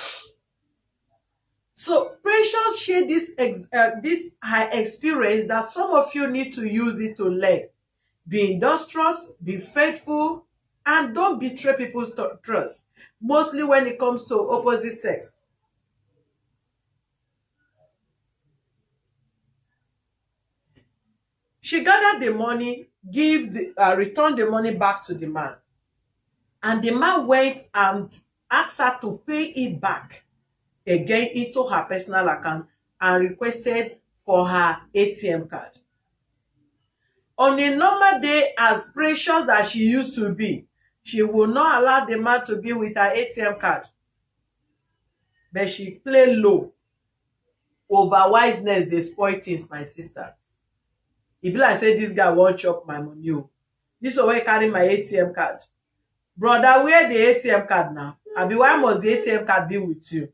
So Precious shared this her experience that some of you need to use it to learn. Be industrious, be faithful, and don't betray people's trust, mostly when it comes to opposite sex. She gathered the money, returned the money back to the man. And the man went and asked her to pay it back again into her personal account and requested for her ATM card. On a normal day, as precious as she used to be, she will not allow the man to be with her ATM card. But she play low. Overwiseness dey spoil things, my sisters. E be like say this guy wan chop my money o. This one wey carry my ATM card. Brother, where the ATM card now? Abi why must the ATM card be with you?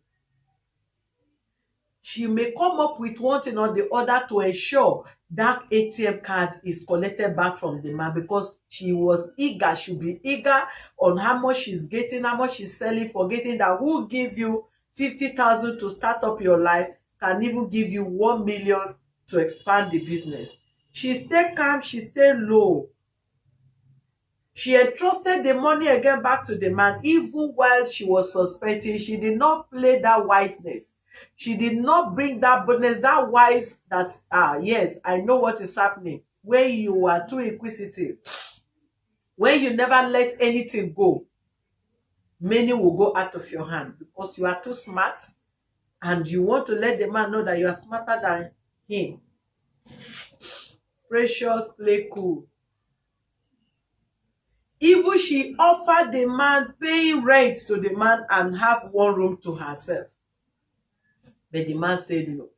She may come up with one thing or the other to ensure that ATM card is collected back from the man, because she was eager. She'll be eager on how much she's getting, how much she's selling, forgetting that who give you 50,000 to start up your life can even give you 1 million to expand the business. She stayed calm, she stayed low. She entrusted the money again back to the man, even while she was suspecting. She did not play that wiseness. She did not bring that boldness, that wise, that, yes, I know what is happening. When you are too inquisitive, when you never let anything go, many will go out of your hand because you are too smart and you want to let the man know that you are smarter than him. Precious play cool. Even she offered the man paying rent to the man and have one room to herself. But the man said no.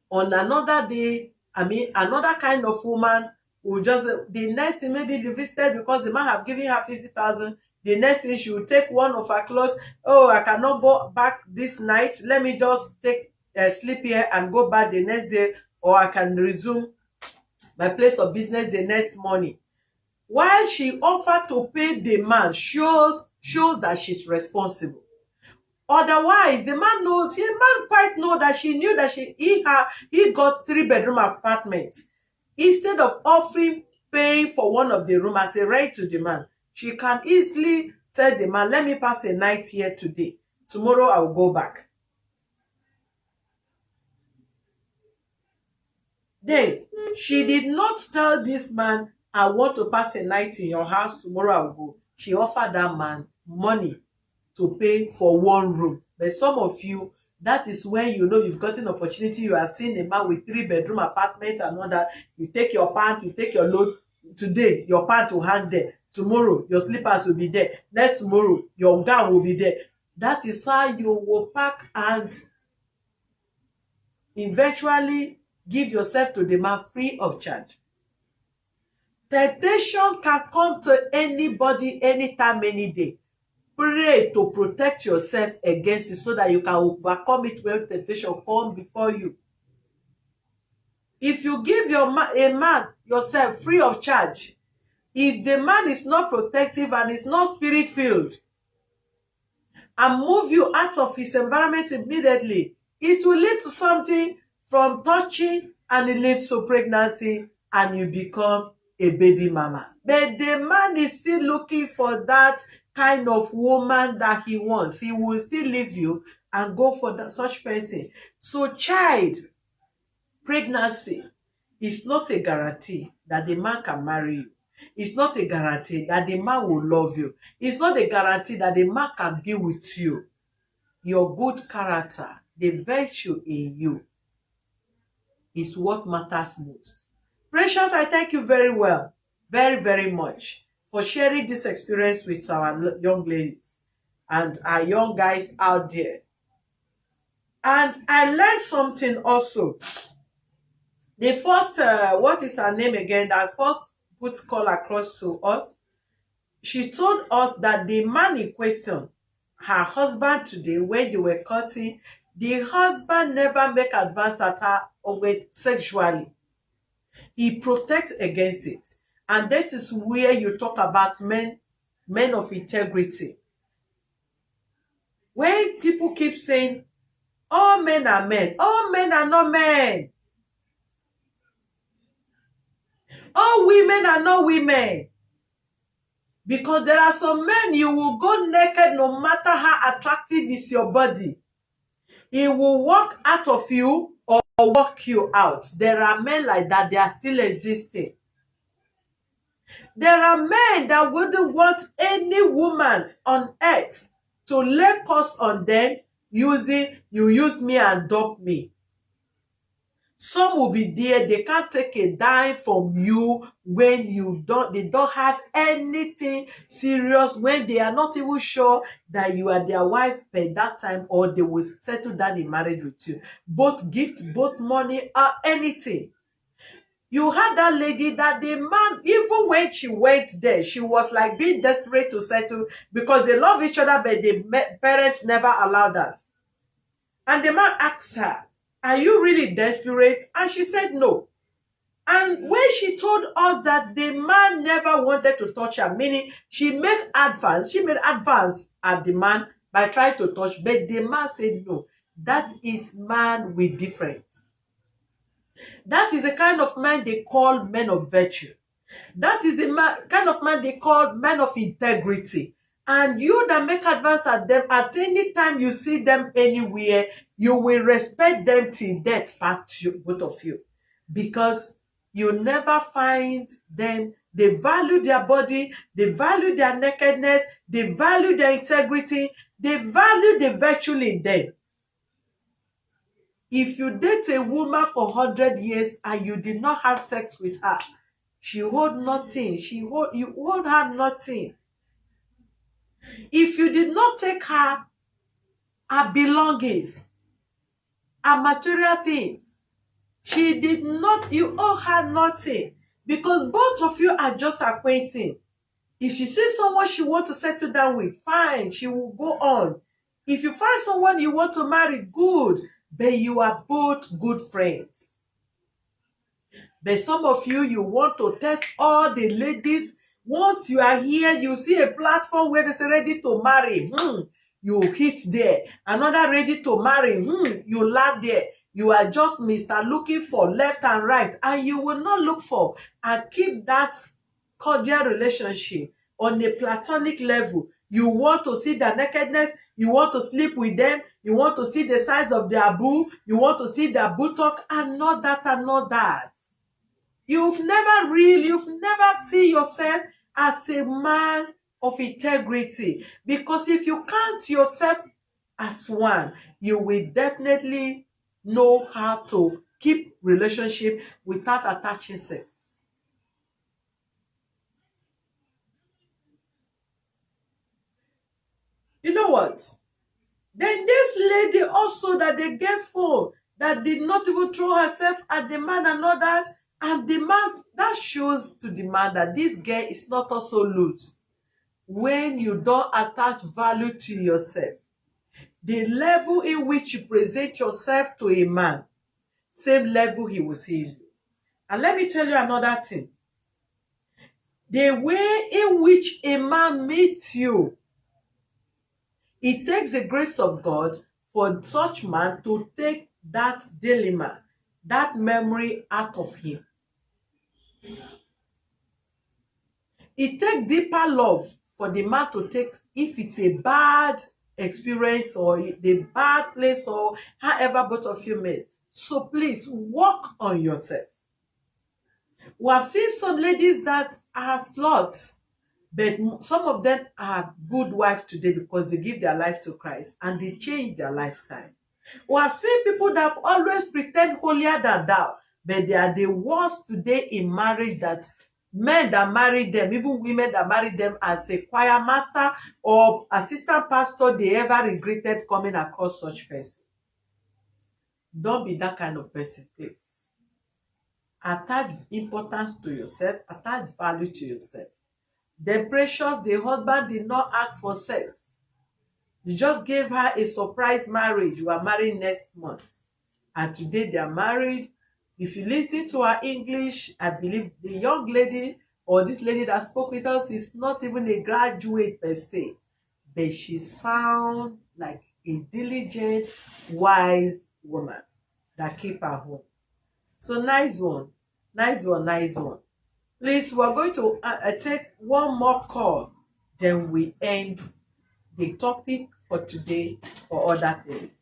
On another day, another kind of woman will just, the next thing, maybe they visited because the man have given her 50,000. The next thing, she will take one of her clothes. Oh, I cannot go back this night. Let me just take sleep here and go back the next day, or I can resume my place of business the next morning. While she offered to pay the man, shows that she's responsible. Otherwise, the man quite know that she knew that he got 3-bedroom apartment. Instead of offering paying for one of the room as a rent to the man, she can easily tell the man, let me pass the night here today. Tomorrow I will go back. Then she did not tell this man, I want to pass a night in your house, tomorrow I will go. She offered that man money to pay for one room. But some of you, that is when you know you've got an opportunity. You have seen a man with 3-bedroom apartment and all that. You take your pant, you take your load. Today, your pant will hang there. Tomorrow, your slippers will be there. Next tomorrow, your gown will be there. That is how you will pack and eventually give yourself to the man free of charge. Temptation can come to anybody, anytime, any day. Pray to protect yourself against it so that you can overcome it when temptation comes before you. If you give a man yourself free of charge, if the man is not protective and is not spirit-filled, and move you out of his environment immediately, it will lead to something from touching, and it leads to pregnancy, and you become a baby mama. But the man is still looking for that kind of woman that he wants. He will still leave you and go for such person. So child pregnancy is not a guarantee that the man can marry you. It's not a guarantee that the man will love you. It's not a guarantee that the man can be with you. Your good character, the virtue in you, is what matters most. Precious, I thank you very well, very, very much for sharing this experience with our young ladies and our young guys out there. And I learned something also. The first, what is her name again, that first put call across to us, she told us that the man in question, her husband today, when they were cutting, the husband never make advance at her sexually. He protects against it. And this is where you talk about men of integrity. When people keep saying, all men are men, all men are not men. All women are not women. Because there are some men, you will go naked no matter how attractive is your body. He will walk out of you or walk you out. There are men like that, they are still existing. There are men that wouldn't want any woman on earth to lay curse on them using, you use me and dump me. Some will be there, they can't take a dime from you when they don't have anything serious, when they are not even sure that you are their wife by that time, or they will settle down in marriage with you. Both gift, both money, or anything. You had that lady that the man, even when she went there, she was like being desperate to settle because they love each other, but the parents never allowed that. And the man asked her, are you really desperate? And she said no. And when she told us that the man never wanted to touch her, meaning she made advance at the man by trying to touch, but the man said no. That is man with difference. That is the kind of man they call men of virtue. That is the kind of man they call men of integrity. And you that make advance at them, at any time you see them anywhere, you will respect them till death part you, both of you. Because you never find them, they value their body, they value their nakedness, they value their integrity, they value the virtue in them. If you date a woman for 100 years and you did not have sex with her, she hold nothing. You hold her nothing. If you did not take her belongings, her material things, she did not, you owe her nothing, because both of you are just acquainting. If she sees someone she want to settle down with, fine, she will go on. If you find someone you want to marry, good, but you are both good friends. But some of you, you want to test all the ladies. Once you are here, you see a platform where they say ready to marry. You hit there. Another ready to marry. You land there. You are just Mr. looking for left and right. And you will not look for and keep that cordial relationship on a platonic level. You want to see their nakedness. You want to sleep with them. You want to see the size of their boob. You want to see their buttock, and not that and not that. You've never seen yourself as a man of integrity. Because if you count yourself as one, you will definitely know how to keep relationship without attaching sex. You know what? Then this lady also that they gave phone, that did not even throw herself at the man and all that, and the man, that shows to the man that this girl is not also loose. When you don't attach value to yourself, the level in which you present yourself to a man, same level he will see you. And let me tell you another thing. The way in which a man meets you, it takes the grace of God for such man to take that dilemma, that memory out of him. It takes deeper love for the man to take, if it's a bad experience or the bad place or however both of you met. So please work on yourself. We have seen some ladies that are sluts, but some of them are good wives today because they give their life to Christ and they change their lifestyle. We have seen people that have always pretend holier than thou, but they are the worst today in marriage, that men that marry them, even women that marry them as a choir master or assistant pastor, they ever regretted coming across such person. Don't be that kind of person, please. Attach importance to yourself, attach value to yourself. The Precious, the husband did not ask for sex. You just gave her a surprise marriage. You are married next month. And today they are married. If you listen to her English, I believe the young lady or this lady that spoke with us is not even a graduate per se. But she sounds like a diligent, wise woman that keep her home. So nice one. Nice one, nice one. Please, we're going to take one more call, then we end the topic for today for other things.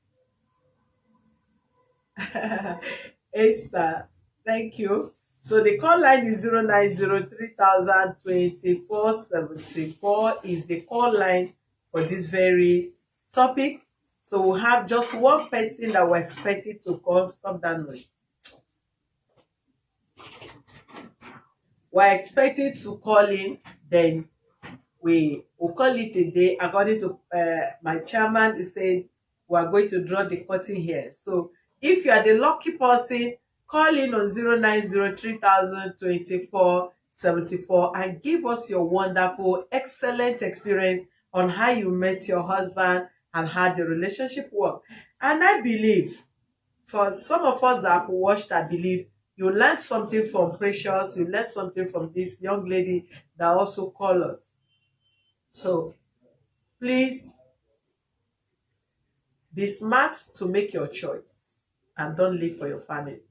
Esther, thank you. So the call line is 090302474 is the call line for this very topic. So we'll have just one person that we're expecting to call. Stop that noise. We're expecting to call in, then we will call it a day. According to my chairman, he said we are going to draw the curtain here. So if you are the lucky person, call in on 090302474 and give us your wonderful, excellent experience on how you met your husband and how the relationship worked. And I believe, for some of us that have watched, I believe you learned something from Precious, you learned something from this young lady that also called us. So please be smart to make your choice and don't live for your family.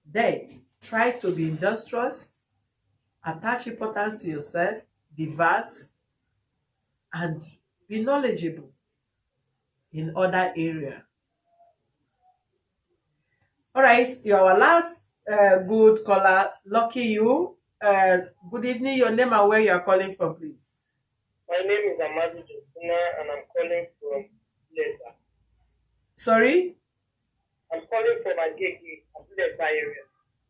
Then try to be industrious, attach importance to yourself, be vast, and be knowledgeable in other area. All right, you're our last good caller. Lucky you. Good evening. Your name and where you are calling from, please. My name is Amadu Josina and I'm calling from Leza. Sorry? I'm calling from Agege, Abuleta area.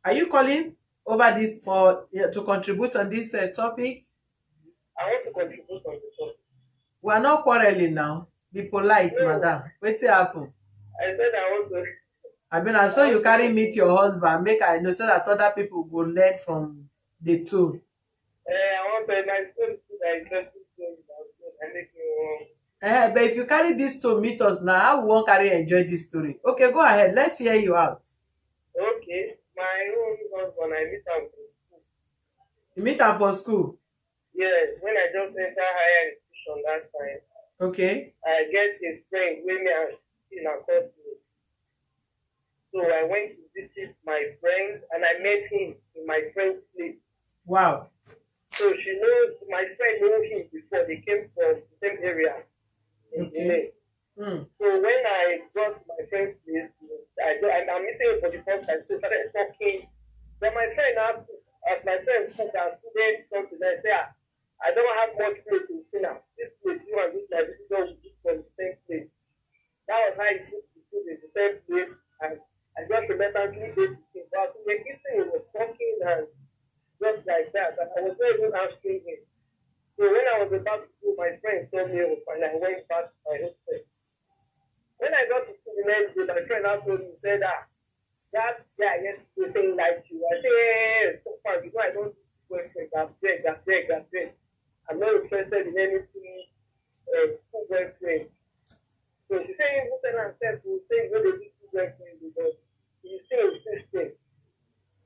Are you calling over this for to contribute on this topic? I want to contribute on the topic. We are not quarreling now. Be polite, No, madam. Wetin happen? I said I want to. I mean, na I so you want to carry contribute. meet your husband, make I know so that other people go learn from the tone. I want to. My son is interesting story about it. I make me wrong. But if you carry this tone meet us now, how we wan carry enjoy this story? Okay, go ahead. Let's hear you out. Okay, my own husband, I meet am for school. You meet am for school. Yes, when I just enter higher institution that time, Okay. I get a friend wey me and she na classmate. So I went to visit my friend and I met him in my friend's place. Wow. So she knows my friend knew him before. They came from the same area in Okay. Benin. Hmm. So when I got to my friend's place, I'm meeting him for the first time. So started talking. Then my friend asked, as my friend cook and student something, I say, I don't have much place to see now. This place, you and this my visitor will eat from the same place. That was how he took the food in the same place. And I just reluctantly did the thing. But when eating, he was talking and just like that. And I was not even asking him. So when I was about to go, my friend told me off and I went back to my hostel. When I got to school the next day, my friend now told me, said, that guy yesterday saying like you. I say, hey, so far, you know, I don't do boyfriend. I'm beg. I'm not interested in anything, school boyfriend. So she said, even tell herself, will say, you know, they do school boyfriend because he's still insisting.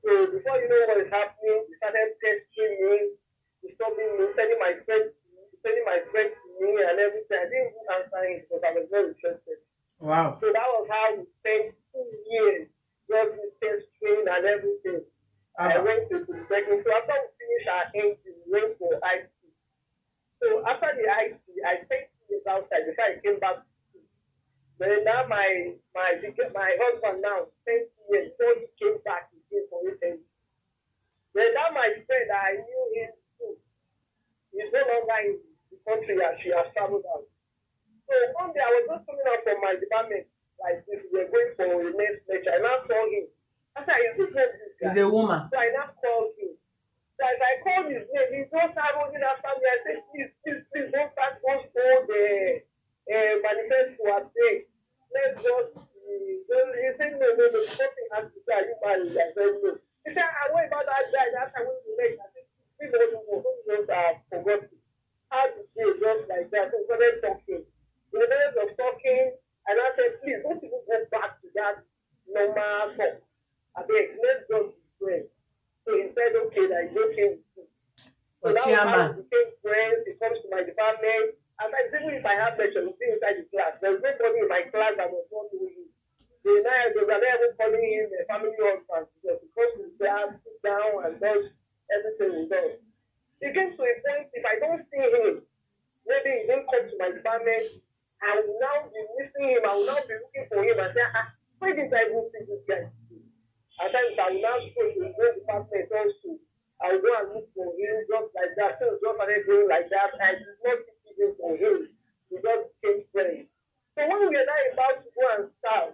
So before you know what is happening, he started texting me, disturbing me, sending my friend to me and everything. I didn't even answer him because I was very interested. Wow. So that was how we spent 2 years just with testing and everything. I went to the technical. So after we finished our NG, we went for IT. So after the IT, I spent 2 years outside before I came back to school. Then now my husband now spent 2 years before he came back again for his NG. Then now my friend, I knew him too. He's no longer in the country as she has traveled out. So one day I was just coming out from my department, like this, we were going for a next lecture. I now saw him. I said, is this not this guy? He's a woman. So I now called him. So as I called his name, he just started running after me. I said, please, don't start going to the manifesto at day. Let's just, he said, no, something has to say, are you married? I said, no. He said, I went about that guy, that time when we met. I said, please don't just forgot it. How to say just like that. So we started talking. In the minutes of talking, and I said, please, don't even go back to that normal talk. I beg, let's just be friends. So he said, okay, that is okay with you. So that was how we became friends. He comes to my department. And even if I have lecture, we'll be inside the class. There's nobody in my class that was not doing it. They were not even calling him a family husband because he comes to the class, sit down, and does everything he does. It came to a point, if I don't see him, maybe he didn't come to my department, I will now be missing him. I will now be looking for him and say, why didn't I even see this guy? At times I will now go to the main department also. I will go and look for him just like that. So just started doing like that. I did not see him for him. We just became friends. So when we were now about to go and start,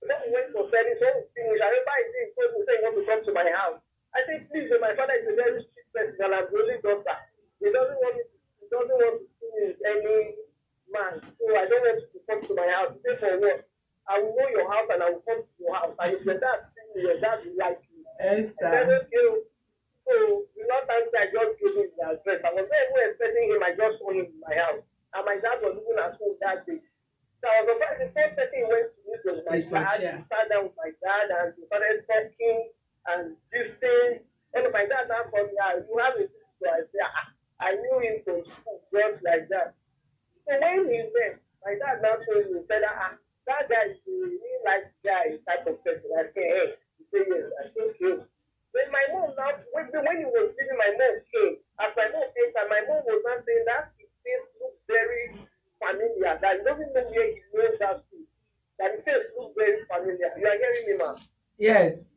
then we went for service. When we finished, I remember he told me, say he want to come to my house. I said, please, my father is a very strict person and I'm the only daughter. He doesn't want to see me with any man. So I don't want you to come to my house. He said, for what? I will know your house and I will come to your house. And if your dad see me, your dad will like you. I said, okay. So the last time I just gave him the address. I was not even expecting him. I just saw him in my house. And my dad was even at home that day. So I was surprised. The first person he went to meet was my dad. He sat down with my dad and we started talking and gisting. And my dad now told me, you have a sister. I said, I knew him from school just like that. So when he went, my dad now told me, said, that guy is a really nice guy type of person. I said, hey, he said, yes, I said, okay. When my mom now, when he was leaving, my mom came. As my mom came, and my mom was not saying that his face looks very familiar, that he doesn't know where he knows that to. That his face looks very familiar. You are hearing me, ma'am? Yes.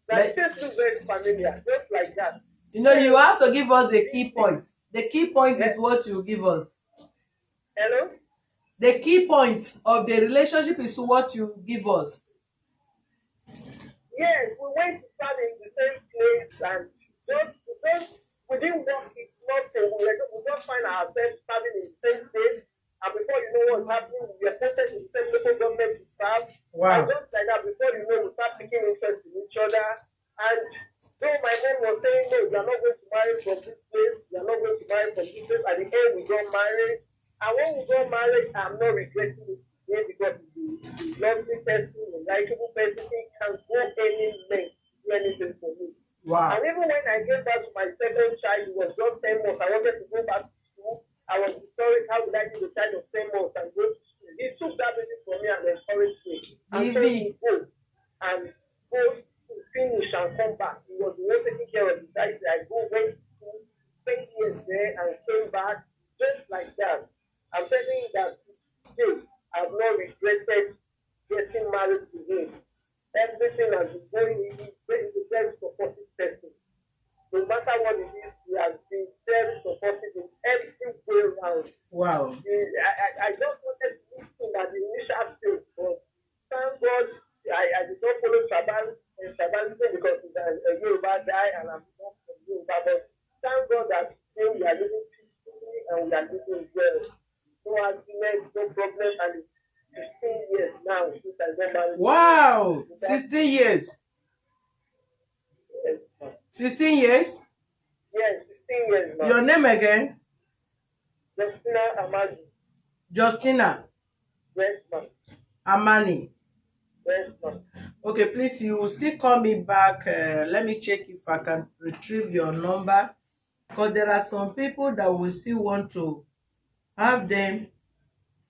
That his face looks very familiar, just like that. You know, you have to give us the key points. The key point is what you give us. Hello? The key point of the relationship is what you give us. Yes, we went to stand in the same place and just we didn't work it nothing. We just find ourselves standing in the same place. And before you know what's happening, we are posted in the same local government to serve. And Wow. just like that, before you know, we start taking interest in each other. And though my mom was saying, no, you are not going to marry from this place, you are not going to marry from this place, at the end we got married. And when we got married, I'm not regretting it today because the lovely person, the likable person, he can go any length to do anything for me. Wow. And even when I came back to my second child, it was just 10 months. I wanted to go back to school. I was discouraged. How would I do the child of 10 months and go to school? He took that baby from me and encouraged me. And told me Vivi. go and go to finish and come back. He was the one taking care of the child. I go went to school, 20 years there and came back just like that. I'm telling you that today I've not regretted getting married to him. Everything has been going. He's a very supportive person. No matter what it is, he has been very supportive in every way around. Wow. I just wanted to listen at the initial stage, but thank God I did not follow tribalism because it's a Yoruba guy and I'm not from Yoruba. But thank God that today we are living peacefully and we are living well. No arguments, no problems, and it's 16 years now since I got married. Wow. 16 years. Yes, 16 years? yes, 16 years now. Your name again? Justina Amani. Justina Yes, ma'am. Amani. Yes, ma'am. Okay, please, you will still call me back. Let me check if I can retrieve your number. Because there are some people that will still want to have them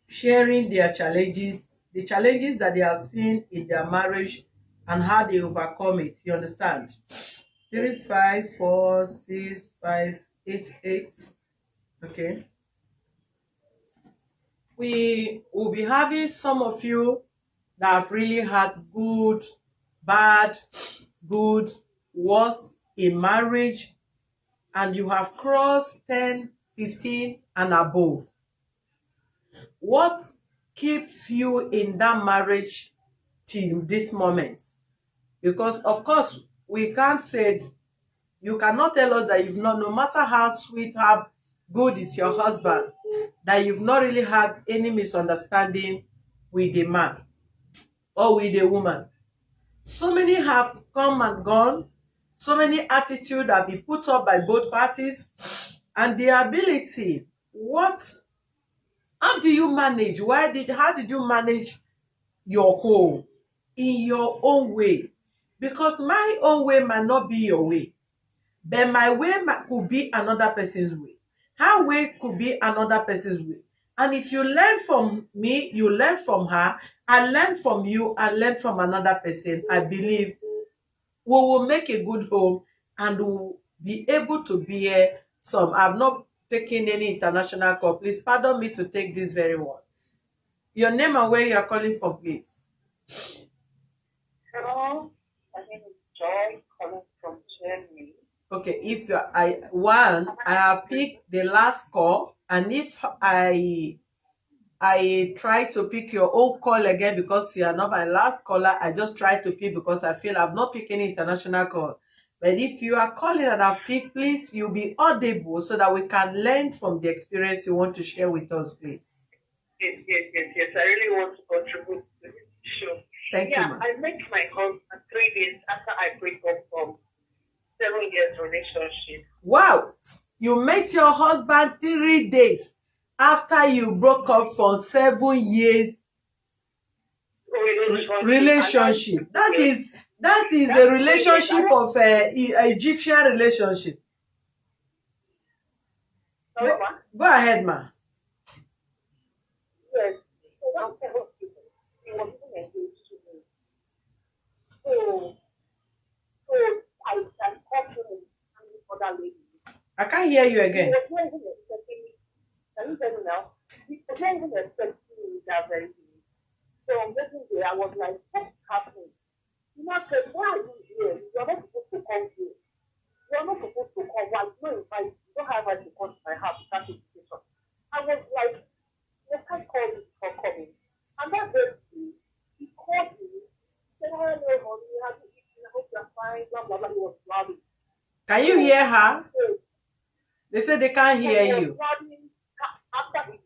sharing their challenges, the challenges that they have seen in their marriage and how they overcome it. You understand? 354658. Okay. We will be having some of you that have really had good, bad, good, worst in marriage, and you have crossed 10, 15, and above. What keeps you in that marriage till this moment? Because, of course, we can't say, you cannot tell us that you've not, no matter how sweet, how good is your husband, that you've not really had any misunderstanding with a man or with a woman. So many have come and gone. So many attitudes have been put up by both parties. And the ability, how do you manage? How did you manage your home in your own way? Because my own way might not be your way. But my way could be another person's way. Her way could be another person's way. And if you learn from me, you learn from her, I learn from you, I learn from another person, I believe we will make a good home and we will be able to bear some. I've not taken any international call. Please pardon me to take this very one. Your name and where you are calling from, please. Hello, my name is Joy, calling from Germany. Okay, if you I have picked the last call, and if I try to pick your own call again because you are not my last caller, I just try to pick because I feel I've not picked any international call. But if you are calling and I've picked, please, you'll be audible so that we can learn from the experience you want to share with us, please. Yes. I really want to contribute to this show. Thank you, ma'am. I met my husband 3 days after I break up from 7 years relationship. Wow! You met your husband 3 days after you broke up for 7 years relationship. That is a relationship of Egyptian relationship. Sorry, Go ahead, ma. Yes. So that's the hospital. He was even engaged to me. So I caught him and the other lady. I can't hear you He again. was not even expecting me. Can you hear me now? He was not even expecting me that very day. So on getting there, I was like, what's happening? You know, I said, why are you here? You're not supposed to come here. You're not supposed to come. Why? You don't have right to come to my house. That's the situation. I was like, you can't call me for coming. And that day, he called me, said, hello, honey, have you eaten? Can you hear her? So, They say they can't so hear I was you. running after it.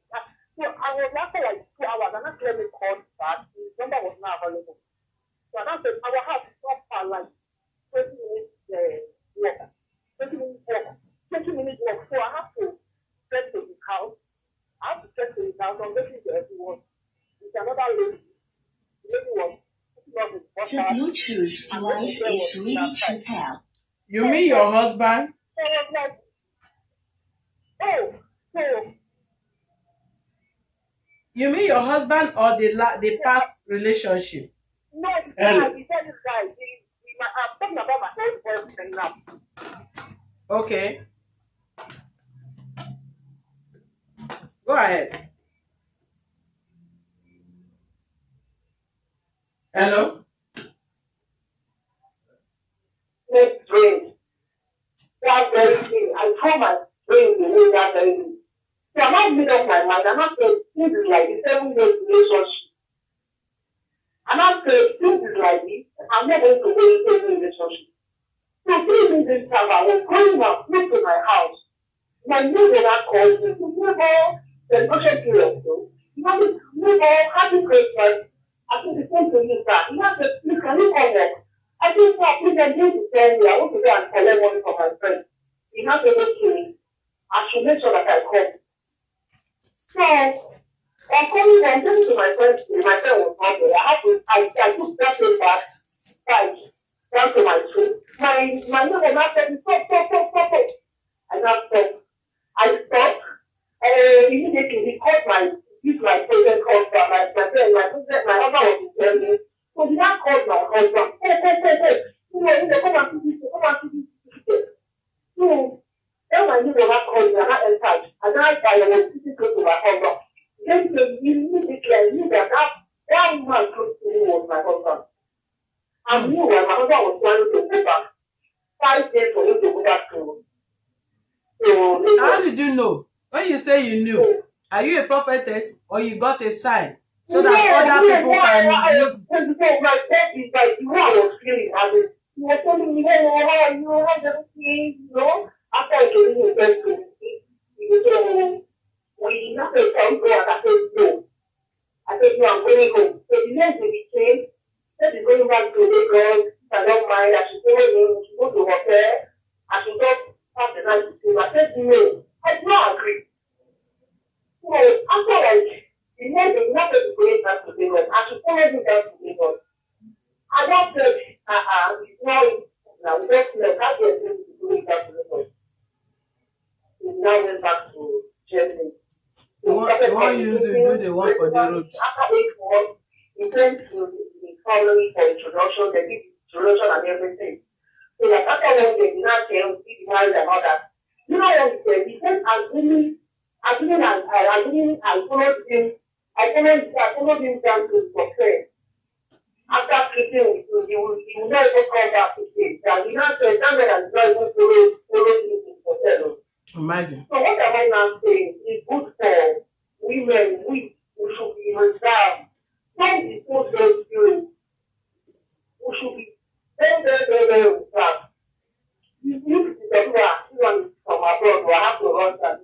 So I was after like 2 hours, and after me called back, his number was not available. So I said, our house is not far, like 20 minutes walk, 20 minutes walk, 20 minutes walk. So I have to get to his house. I have to get to his house. I'm waiting for everyone. It's another lady. The lady was putting on his The water. Bluetooth device is ready to pair. You mean your husband? So I was like, oh, so You mean your husband or the past relationship? no, he said this guy, I'm talking about my own boyfriend now. Okay. Go ahead. Hello? Next brain. That very thing. I told my brain to know that very thing. So I'm not made up my mind. I'm not saying this is like a 7 years relationship. I'm not saying this is like this. I'm not going to go into a relationship. So 3 days time, I was going up to my house. My neighbor that called me. Neighbor, the social period. So, neighbor, happy Christmas. I think the same thing is that. He said, please, can you come up? I think, no, please, I'm going to tell you. I want to go and collect money from my friend. He has to go to me. I should make sure that I come. So, I'm coming and going to my friend's place. My friend was not there. I took that paper, five, down to my school. My neighbor now said, stop. I now stopped. I stopped. Immediately he called my present husband, my husband was in Germany. So he now called my husband. Hey. Come and see this, come and see this. So, then my neighbor now called me, and I entered. And I was sitting close to my husband. Then immediately I knew that woman close to me was my husband. I knew that my husband was planning to go back. 5 days for him to go back to How did you know? When you say you knew, are you a prophetess or you got a sign so that other people can use? So my dad is like, the way I was feeling, he was telling me, hey, how are you? How's everything? After I gave him the best to me, he was saying, we not a time go, and I said, no. I said, no, I'm going home. So the next day he came, said he's going back to Lagos. If I don't mind, I should follow him, we should go to the hotel. I should just pass the night with him. I said, no. I did not agree. So after like, the next day, not going to go back to Lagos. I should follow him down to Lagos. I just said, it's not, now we just left. How do you think to go back to Lagos? He now went back to Germany. You want use to do the one for the road. After 8 months, he went to the family for introduction, they did introduction and everything. So like after 1 day, he now came, he married and all that. You know what he said? He said, I followed him down to Buffet. After sleeping with him, he will not even come back to sleep. And he now said, thank God that he's not even follow him in hotel. Imagine. So what am I now saying? It's good for women. We should be reserved. Don't be so spirit. We should be very reserved. If everyone is from abroad, we have to run that.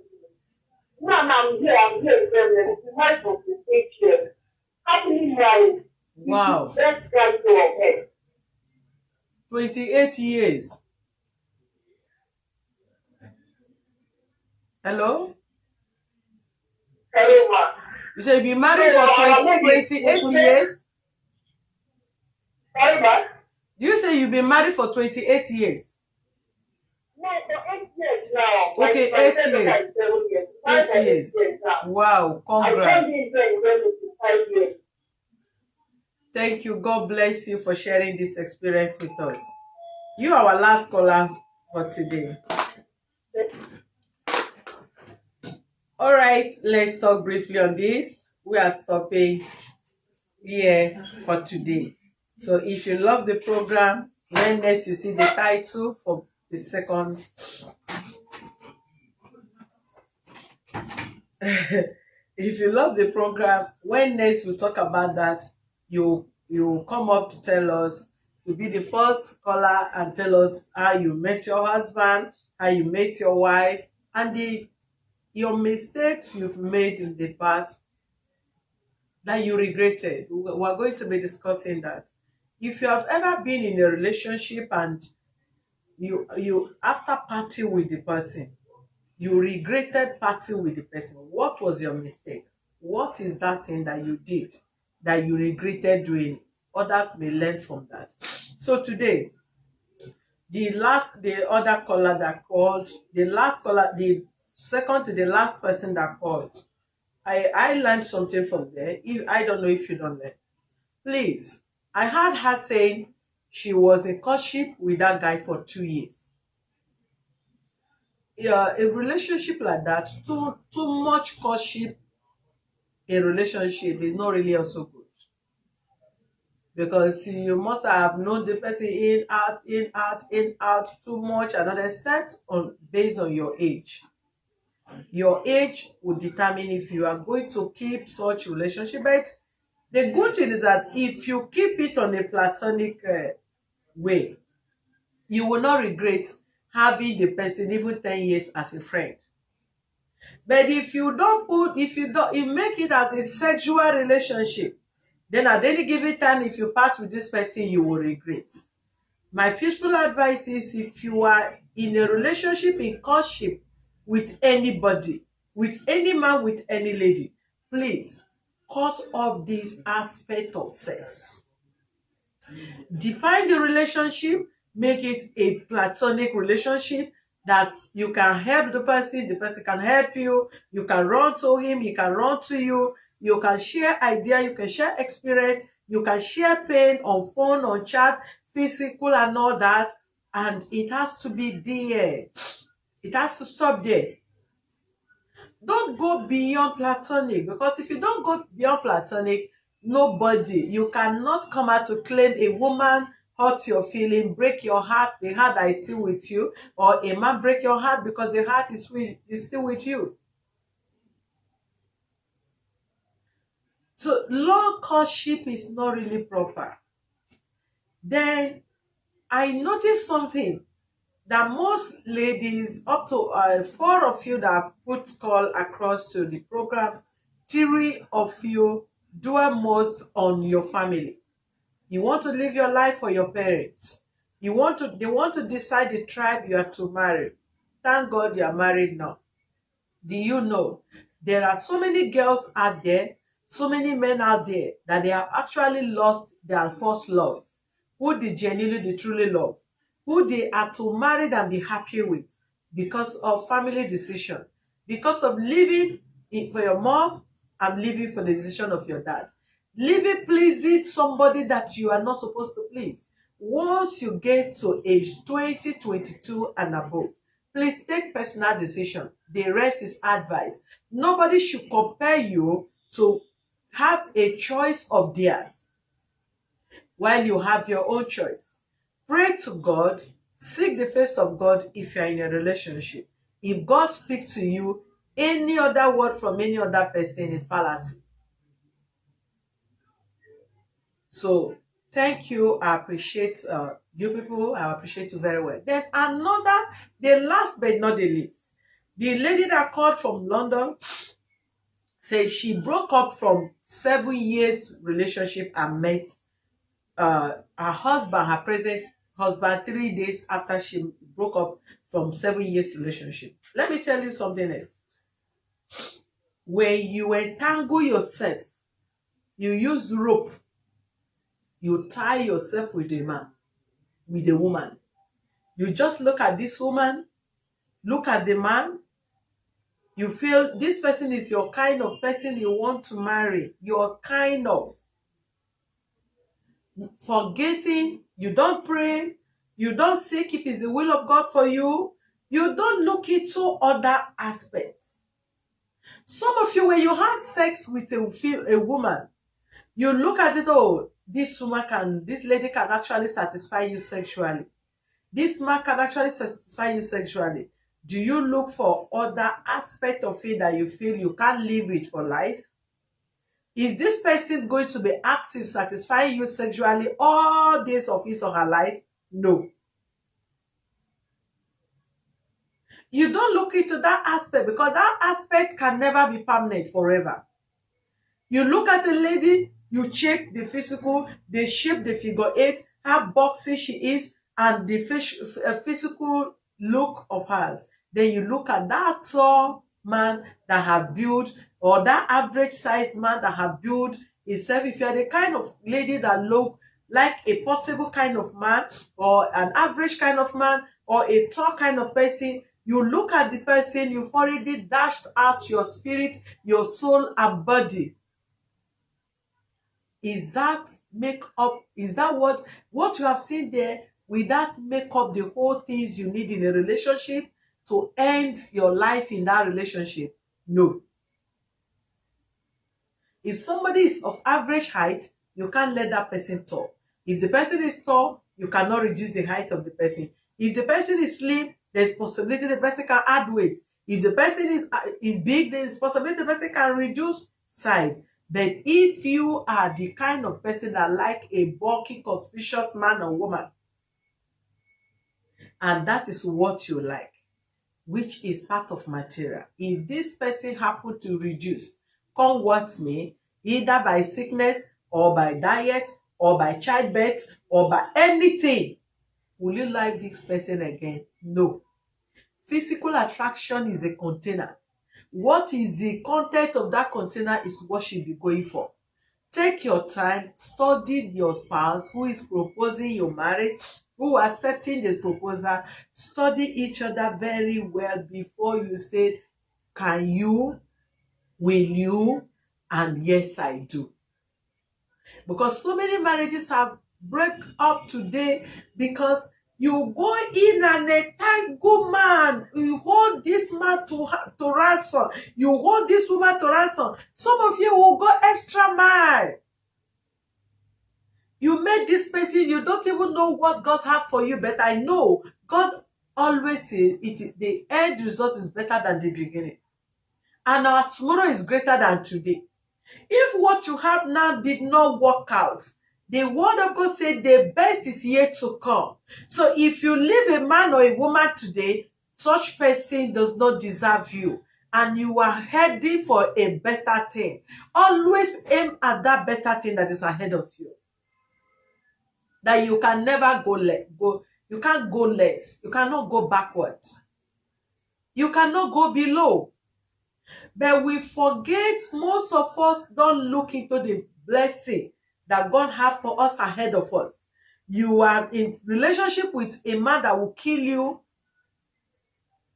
Now I'm here, it's nice for 8 years. Happily married. Wow. Let's try to ahead. 28 years. Hello? Hello, ma. You said you've been married for 28 years? Sorry, ma. You say you've been married for 28 years? No, for 8 years now. Okay, 8 years. 8 years. Wow, congrats. Thank you. God bless you for sharing this experience with us. You are our last caller for today. All right, let's talk briefly on this. We are stopping here for today. So if you love the program, when next you see the title for the second if you love the program, when next we talk about that, you come up to tell us to be the first caller and tell us how you met your husband, how you met your wife, and your mistakes you've made in the past that you regretted. We're going to be discussing that. If you have ever been in a relationship and you after parting with the person, you regretted parting with the person, what was your mistake? What is that thing that you did that you regretted doing it? Others may learn from that. So today, the other caller that called, the last caller, the second to the last person that called, I learned something from there. If I don't know if you don't learn, please. I heard her saying she was in courtship with that guy for 2 years. Yeah, a relationship like that, too much courtship in relationship is not really also good, because you must have known the person in out in out in out too much, and not except on based on your age. Your age will determine if you are going to keep such relationship. But the good thing is that if you keep it on a platonic way, you will not regret having the person even 10 years as a friend. But if you don't you make it as a sexual relationship, then at any given time, if you part with this person, you will regret. My peaceful advice is, if you are in a relationship, in courtship with anybody, with any man, with any lady, please cut off this aspect of sex. Define the relationship, make it a platonic relationship that you can help the person can help you, you can run to him, he can run to you, you can share idea, you can share experience, you can share pain on phone, on chat, physical and all that, and it has to be there. It has to stop there. Don't go beyond platonic, because if you don't go beyond platonic, nobody, you cannot come out to claim a woman hurt your feeling, break your heart, the heart that is still with you, or a man break your heart because the heart is still with you. So long courtship is not really proper. Then I noticed something, that most ladies, up to 4 of you that have put call across to the program, 3 of you dwell most on your family. You want to live your life for your parents. They want to decide the tribe you are to marry. Thank God you are married now. Do you know there are so many girls out there, so many men out there, that they have actually lost their first love, who they genuinely, they truly love, who they are to marry and be happy with, because of family decision, because of living for your mom and living for the decision of your dad, living pleasing somebody that you are not supposed to please. Once you get to age 20, 22 and above, please take personal decision. The rest is advice. Nobody should compare you to have a choice of theirs while you have your own choice. Pray to God, seek the face of God if you are in a relationship. If God speaks to you, any other word from any other person is fallacy. So thank you. I appreciate you people. I appreciate you very well. Then the last but not the least, the lady that called from London said she broke up from 7 years relationship and met her husband, her present husband, 3 days after she broke up from 7 years relationship. Let me tell you something else. When you entangle yourself, you use rope, you tie yourself with a man, with a woman. You just look at this woman, look at the man, you feel this person is your kind of person you want to marry, your kind of. Forgetting, you don't pray, you don't seek if it's the will of God for you, you don't look into other aspects. Some of you, when you have sex with a woman, you look at it, oh, this lady can actually satisfy you sexually. This man can actually satisfy you sexually. Do you look for other aspect of it that you feel you can't live it for life? Is this person going to be active, satisfying you sexually all days of his or her life? No. You don't look into that aspect because that aspect can never be permanent forever. You look at a lady, you check the physical, the shape, the figure eight, how boxy she is, and the physical look of hers. Then you look at that tall man that have built, or that average sized man that have built himself. If you're the kind of lady that look like a portable kind of man, or an average kind of man, or a tall kind of person, you look at the person, you've already dashed out your spirit, your soul, and body. Is that make up? Is that what you have seen there? Will that make up the whole things you need in a relationship to end your life in that relationship? No. If somebody is of average height, you can't let that person tall. If the person is tall, you cannot reduce the height of the person. If the person is slim, there's possibility the person can add weight. If the person is big, there's possibility the person can reduce size. But if you are the kind of person that like a bulky, conspicuous man or woman, and that is what you like, which is part of material, if this person happen to reduce, come what may, either by sickness or by diet or by childbirth or by anything, will you like this person again? No. Physical attraction is a container. What is the content of that container is what you'll be going for. Take your time, study your spouse who is proposing your marriage, who are accepting this proposal. Study each other very well before you say, can you, will you, and yes, I do. Because so many marriages have break up today because you go in and a thank good man, you hold this man to ransom, you hold this woman to ransom. Some of you will go extra mile. You met this person, you don't even know what God has for you, but I know God always says the end result is better than the beginning. And our tomorrow is greater than today. If what you have now did not work out, the word of God said the best is yet to come. So if you leave a man or a woman today, such person does not deserve you. And you are heading for a better thing. Always aim at that better thing that is ahead of you. That you can never you can't go less. You cannot go backwards. You cannot go below. But we forget, most of us don't look into the blessing that God has for us ahead of us. You are in relationship with a man that will kill you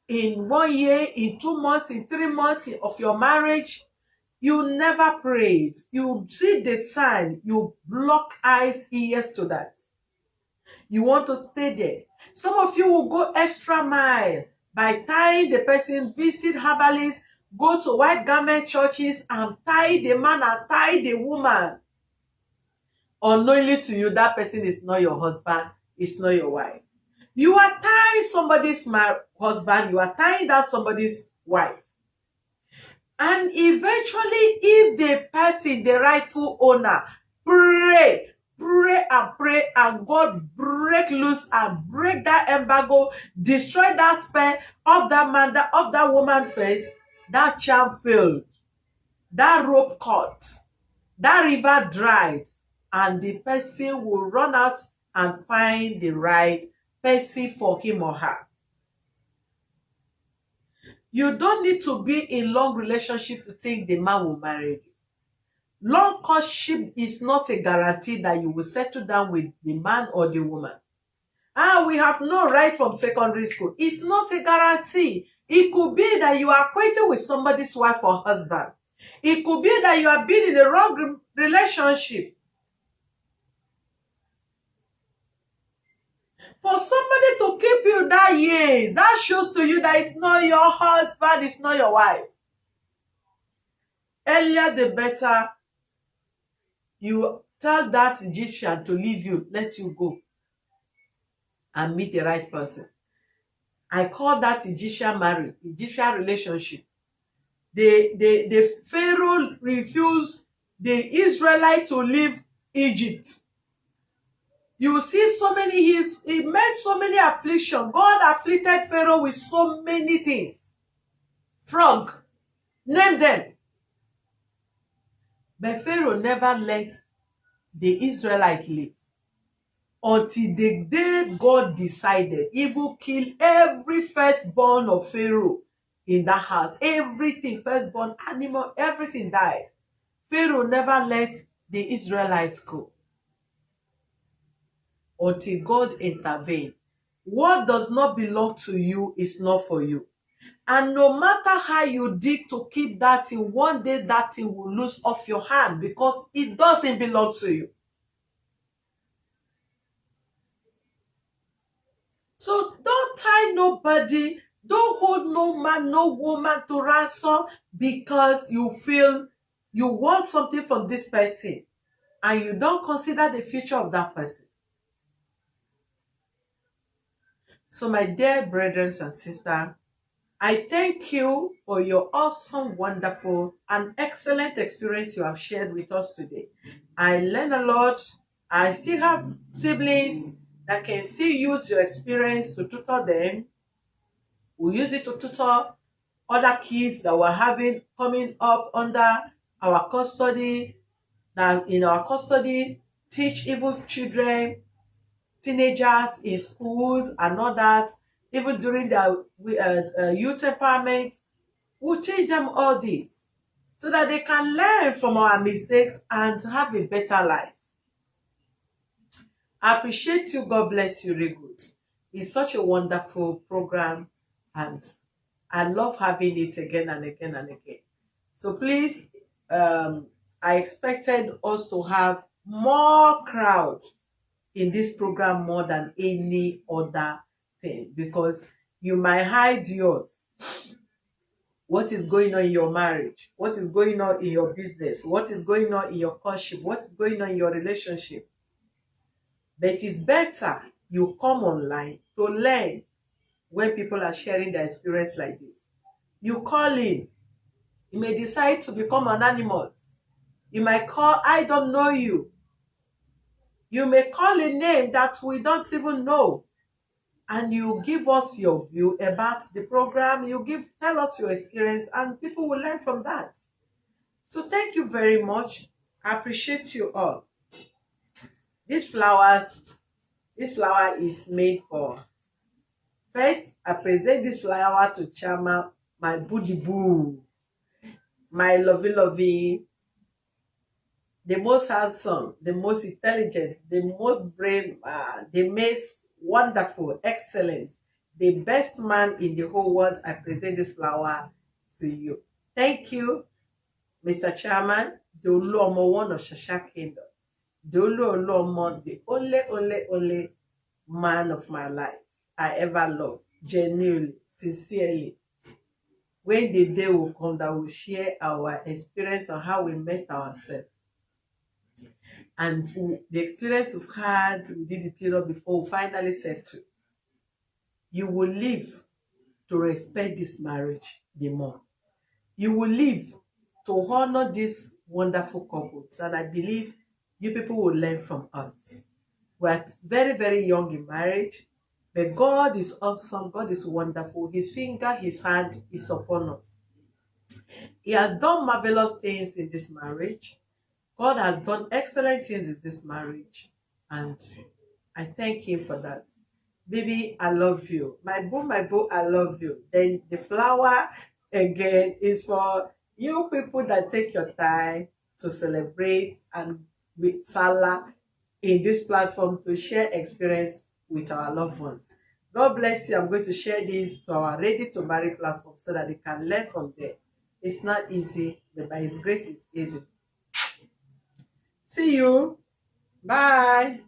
in 1 year, in 2 months, in 3 months of your marriage. You never prayed. You see the sign. You block eyes, ears to that. You want to stay there. Some of you will go extra mile by tying the person, visit herbalists, go to white garment churches and tie the man and tie the woman. Unknowingly to you, that person is not your husband, it's not your wife. You are tying somebody's husband, you are tying down somebody's wife. And eventually, if the person, the rightful owner, pray and God break loose and break that embargo, destroy that spell of that man, of that woman face, that charm failed, that rope cut, that river dried, and the person will run out and find the right person for him or her. You don't need to be in long relationship to think the man will marry you. Long courtship is not a guarantee that you will settle down with the man or the woman. We have no right from secondary school. It's not a guarantee. It could be that you are acquainted with somebody's wife or husband. It could be that you have been in a wrong relationship. For somebody to keep you that years, that shows to you that it's not your husband, it's not your wife. Earlier the better. You tell that Egyptian to leave you, let you go and meet the right person. I call that Egyptian relationship. The Pharaoh refused the Israelites to leave Egypt. You see so many, he made so many affliction. God afflicted Pharaoh with so many things. Frog, name them. But Pharaoh never let the Israelites live until the day God decided he will kill every firstborn of Pharaoh in that house. Everything, firstborn, animal, everything died. Pharaoh never let the Israelites go until God intervened. What does not belong to you is not for you. And no matter how you dig to keep that thing, one day that thing will lose off your hand because it doesn't belong to you. So don't tie nobody, don't hold no man, no woman to ransom because you feel you want something from this person and you don't consider the future of that person. So my dear brethren and sisters, I thank you for your awesome, wonderful, and excellent experience you have shared with us today. I learned a lot. I still have siblings that can still use your experience to tutor them. We use it to tutor other kids that we're having coming up under our custody, that in our custody teach even children, teenagers in schools and all that, even during the youth empowerment. We'll teach them all this so that they can learn from our mistakes and have a better life. I appreciate you. God bless you, really good. It's such a wonderful program and I love having it again and again and again. So please, I expected us to have more crowd in this program more than any other thing because you might hide yours. What is going on in your marriage? What is going on in your business? What is going on in your courtship? What is going on in your relationship? But it's better you come online to learn when people are sharing their experience like this. You call in. You may decide to become anonymous. You might call, I don't know you. You may call a name that we don't even know. And you give us your view about the program. Tell us your experience and people will learn from that. So thank you very much. I appreciate you all. This flower is made for. First, I present this flower to Chama, my booty boo, my lovey, the most handsome, the most intelligent, the most brave, the most wonderful, excellent, the best man in the whole world. I present this flower to you. Thank you, Mr. Chairman, Dolu Omo, one of Shasha Kingdom. Dolu Olomo, the only man of my life I ever loved, genuinely, sincerely. When the day will come that we'll share our experience on how we met ourselves. And the experience we've had within the period before we finally settle, you will live to respect this marriage the more. You will live to honor these wonderful couples. And I believe you people will learn from us. We're very, very young in marriage, but God is awesome. God is wonderful. His finger, his hand is upon us. He has done marvelous things in this marriage. God has done excellent things in this marriage. And I thank him for that. Baby, I love you. My boo, I love you. Then the flower again is for you people that take your time to celebrate and with Salah in this platform to share experience with our loved ones. God bless you. I'm going to share this to our Ready to Marry platform so that they can learn from there. It's not easy, but by His grace, it's easy. See you. Bye.